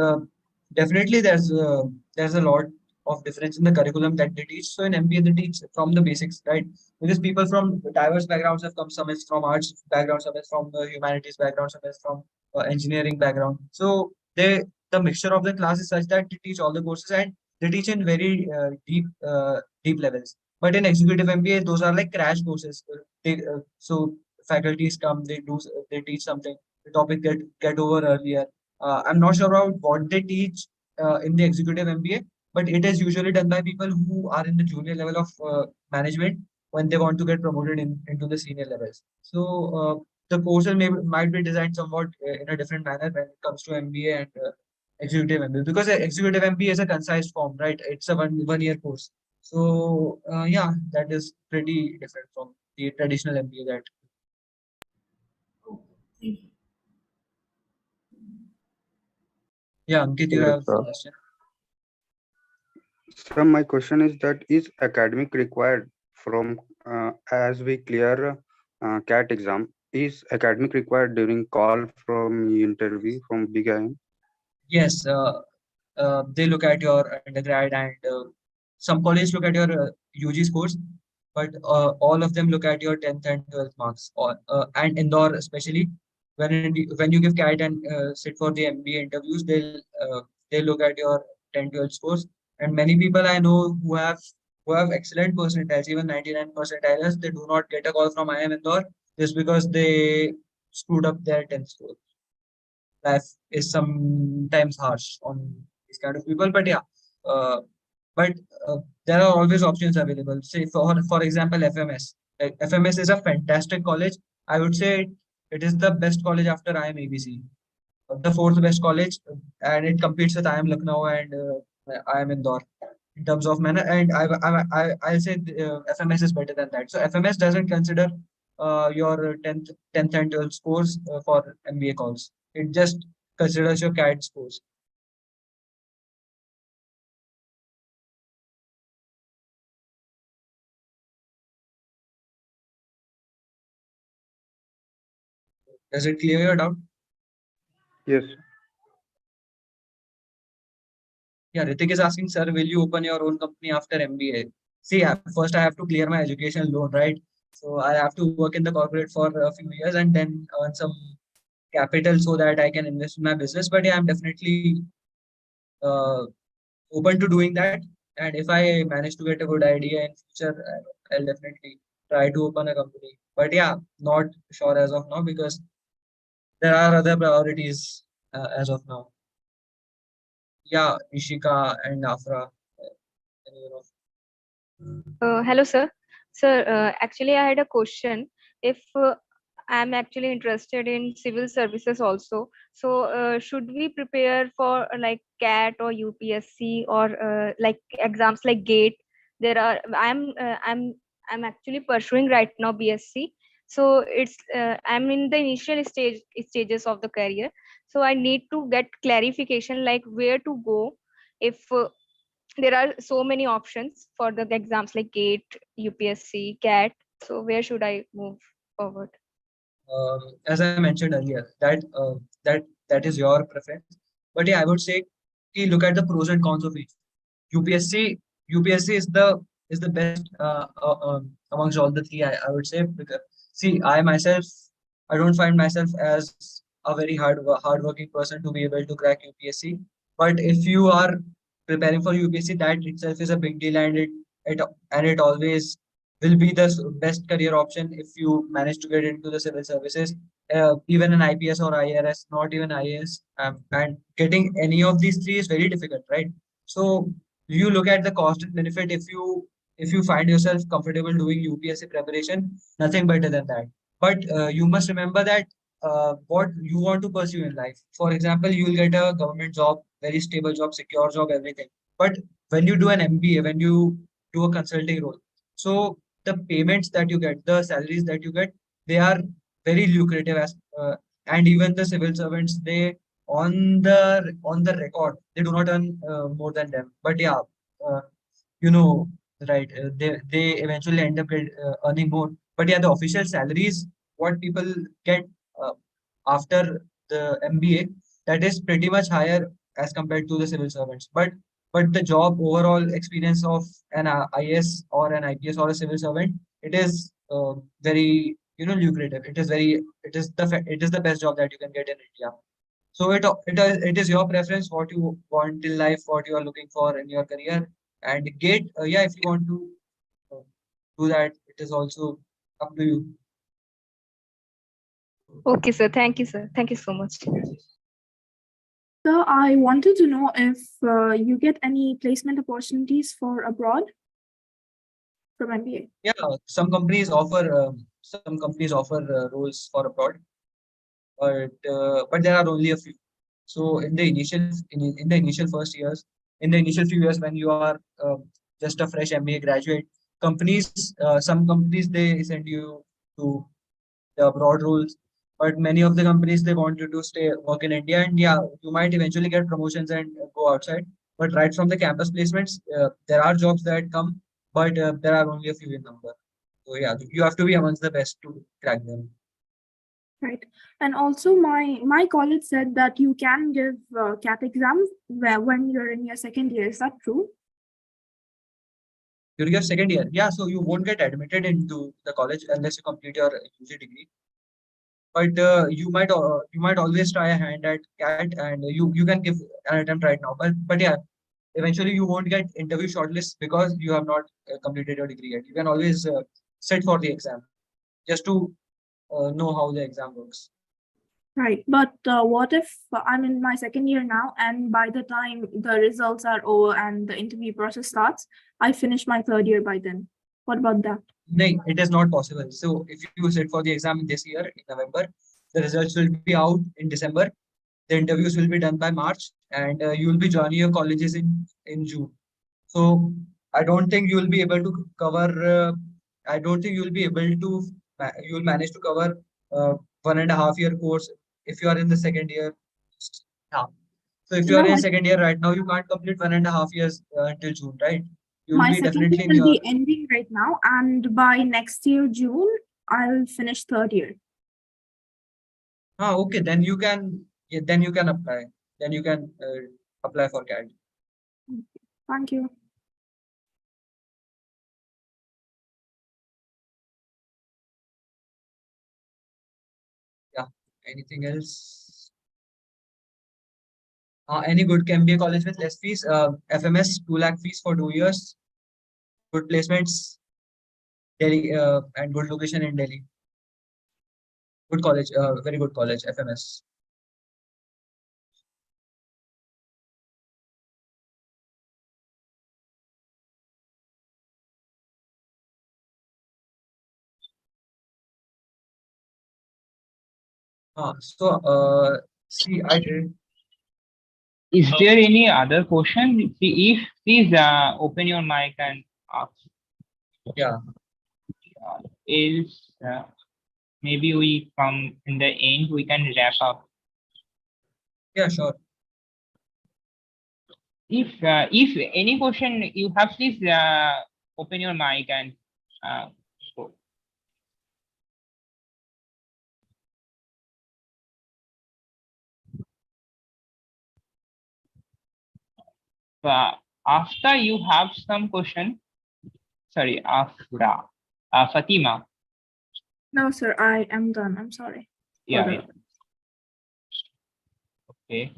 definitely there's a lot of difference in the curriculum that they teach. So in MBA they teach from the basics, right? Because people from diverse backgrounds have come. Some is from arts background, some is from humanities background, some is from engineering background. So the mixture of the class is such that they teach all the courses and they teach in very deep levels. But in executive MBA, those are like crash courses. So faculties come, they teach something, the topic get over earlier. I'm not sure about what they teach in the executive MBA, but it is usually done by people who are in the junior level of management when they want to get promoted into the senior levels. So the courses might be designed somewhat in a different manner when it comes to MBA and executive MBA, because executive MBA is a concise form, right? It's a one year course. So yeah, that is pretty different from the traditional MBA that. Thank you. Yeah, Ankit, you have a question. So my question is that is academic required from as we clear CAT exam? Is academic required during call from interview from Big IIM? Yes, they look at your undergrad and some colleges look at your UG scores. but all of them look at your 10th and 12th marks, or and Indore especially. When you give CAT and sit for the MBA interviews, they look at your 10, 12 scores. And many people I know who have excellent percentiles, even 99 percentiles, they do not get a call from IIM Indore just because they screwed up their 10th score. Life is sometimes harsh on these kind of people, but yeah, uh, but there are always options available. Say for example, FMS. FMS is a fantastic college. I would say it is the best college after IIM ABC, the fourth best college, and it competes with IIM Lucknow and IIM Indore in terms of manner. And I'll say FMS is better than that. So FMS doesn't consider your 10th and 12th scores for MBA calls. It just considers your CAT scores. Does it clear your doubt? Yes. Yeah, Ritik is asking, sir, will you open your own company after MBA? See, first I have to clear my education loan, right? So I have to work in the corporate for a few years and then earn some capital so that I can invest in my business. But yeah, I'm definitely uh, open to doing that. And if I manage to get a good idea in future, I'll definitely try to open a company. But yeah, not sure as of now because there are other priorities as of now. Yeah, Ishika and Afra. You know. Hello, sir. Sir, actually, I had a question. If I'm actually interested in civil services also, so should we prepare for like CAT or UPSC or like exams like GATE? There are. I'm actually pursuing right now BSc. So I'm in the initial stages of the career. So I need to get clarification like where to go if there are so many options for the exams like GATE, UPSC, CAT. So where should I move forward? As I mentioned earlier, that is your preference. But yeah, I would say, look at the pros and cons of each. UPSC UPSC is the best amongst all the three. I would say because see, I don't find myself as a very hardworking person to be able to crack UPSC. But if you are preparing for UPSC, that itself is a big deal, and it always will be the best career option if you manage to get into the civil services, even an IPS or IRS, not even IAS. And getting any of these three is very difficult, right? So you look at the cost and benefit. If you find yourself comfortable doing UPSC preparation, nothing better than that. But you must remember that what you want to pursue in life. For example, you will get a government job, very stable job, secure job, everything. But when you do an MBA, when you do a consulting role, so the payments that you get, the salaries that you get, they are very lucrative. And even the civil servants, they on the record, they do not earn more than them. But yeah, uh, you know, right? They eventually end up earning more. But yeah, the official salaries, what people get uh, after the MBA, that is pretty much higher as compared to the civil servants. But the job overall experience of an IS or an IPS or a civil servant, it is very lucrative. It is the best job that you can get in India. So it is your preference what you want in life, what you are looking for in your career, and GATE. Yeah, if you want to uh, do that, it is also up to you. Okay, sir. Thank you, sir. Thank you so much. So I wanted to know if you get any placement opportunities for abroad from MBA. Yeah, some companies offer roles for abroad, but there are only a few. So in the initial first years, in the initial few years when you are just a fresh MBA graduate, some companies they send you to the abroad roles, but many of the companies they want you to stay work in India, and yeah, you might eventually get promotions and go outside. But right from the campus placements, there are jobs that come, but there are only a few in number. So yeah, you have to be amongst the best to crack them. Right. And also my college said that you can give CAT exams when you're in your second year. Is that true? During your second year, yeah. So you won't get admitted into the college unless you complete your UG degree. But you might always try a hand at CAT, and you can give an attempt right now. But yeah, eventually you won't get interview shortlist because you have not completed your degree yet. You can always sit for the exam just to know how the exam works. Right. But what if I'm in my second year now, and by the time the results are over and the interview process starts, I finish my third year by then? What about that? No, it is not possible. So if you sit for the exam in this year in November, the results will be out in December. The interviews will be done by March, and you will be joining your colleges in June. So I don't think you will be able to cover. I don't think you will be able to. You will manage to cover 1.5 year course if you are in the second year. Yeah. So if you are No, in second year right now, you can't complete 1.5 years until June, right? You will my be second year definitely in will your. be ending right now, and by next year, June, I'll finish third year. Okay, then you can. Yeah, then you can apply. Then you can apply for CAD. Thank you. Yeah. Anything else? Any good MBA college with less fees? FMS 2 lakh fees for 2 years. Good placements. Delhi and good location in Delhi. Good college. Very good college. FMS. See, I did. Is there any other question? If please open your mic and ask. Yeah. Else, maybe we come in the end. We can wrap up. Yeah, sure. If any question you have, please open your mic and go. After you have some question, sorry, after Fatima. No, sir, I am done. I'm sorry. Yeah, yeah. Okay.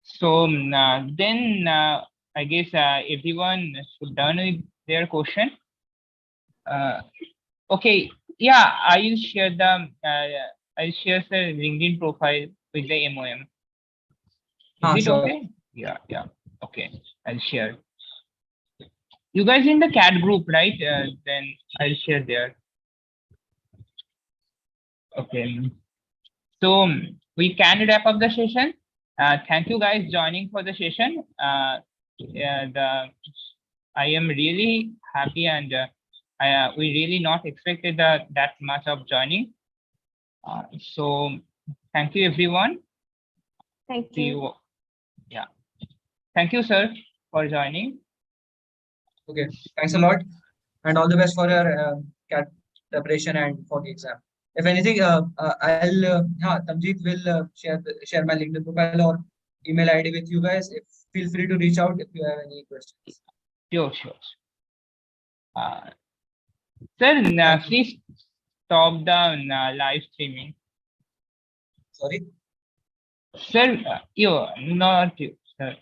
So then I guess everyone should done with their question. Okay, yeah, I'll share the LinkedIn profile with the MOM. Is it sure. okay? Yeah, yeah. Okay, I'll share. You guys in the CAT group, right? Then I'll share there. Okay. So we can wrap up the session. Thank you guys joining for the session. I am really happy, and we really not expected that much of joining. So thank you everyone. Thank See you. you. Yeah. Thank you, sir, for joining. Okay. Thanks a lot, and all the best for your CAT preparation and for the exam. If anything, Tamjeet will share my LinkedIn profile or email ID with you guys. Feel free to reach out if you have any questions. Sure, sure. Sir, please stop the live streaming. Sorry? Sir, you, not you, sir.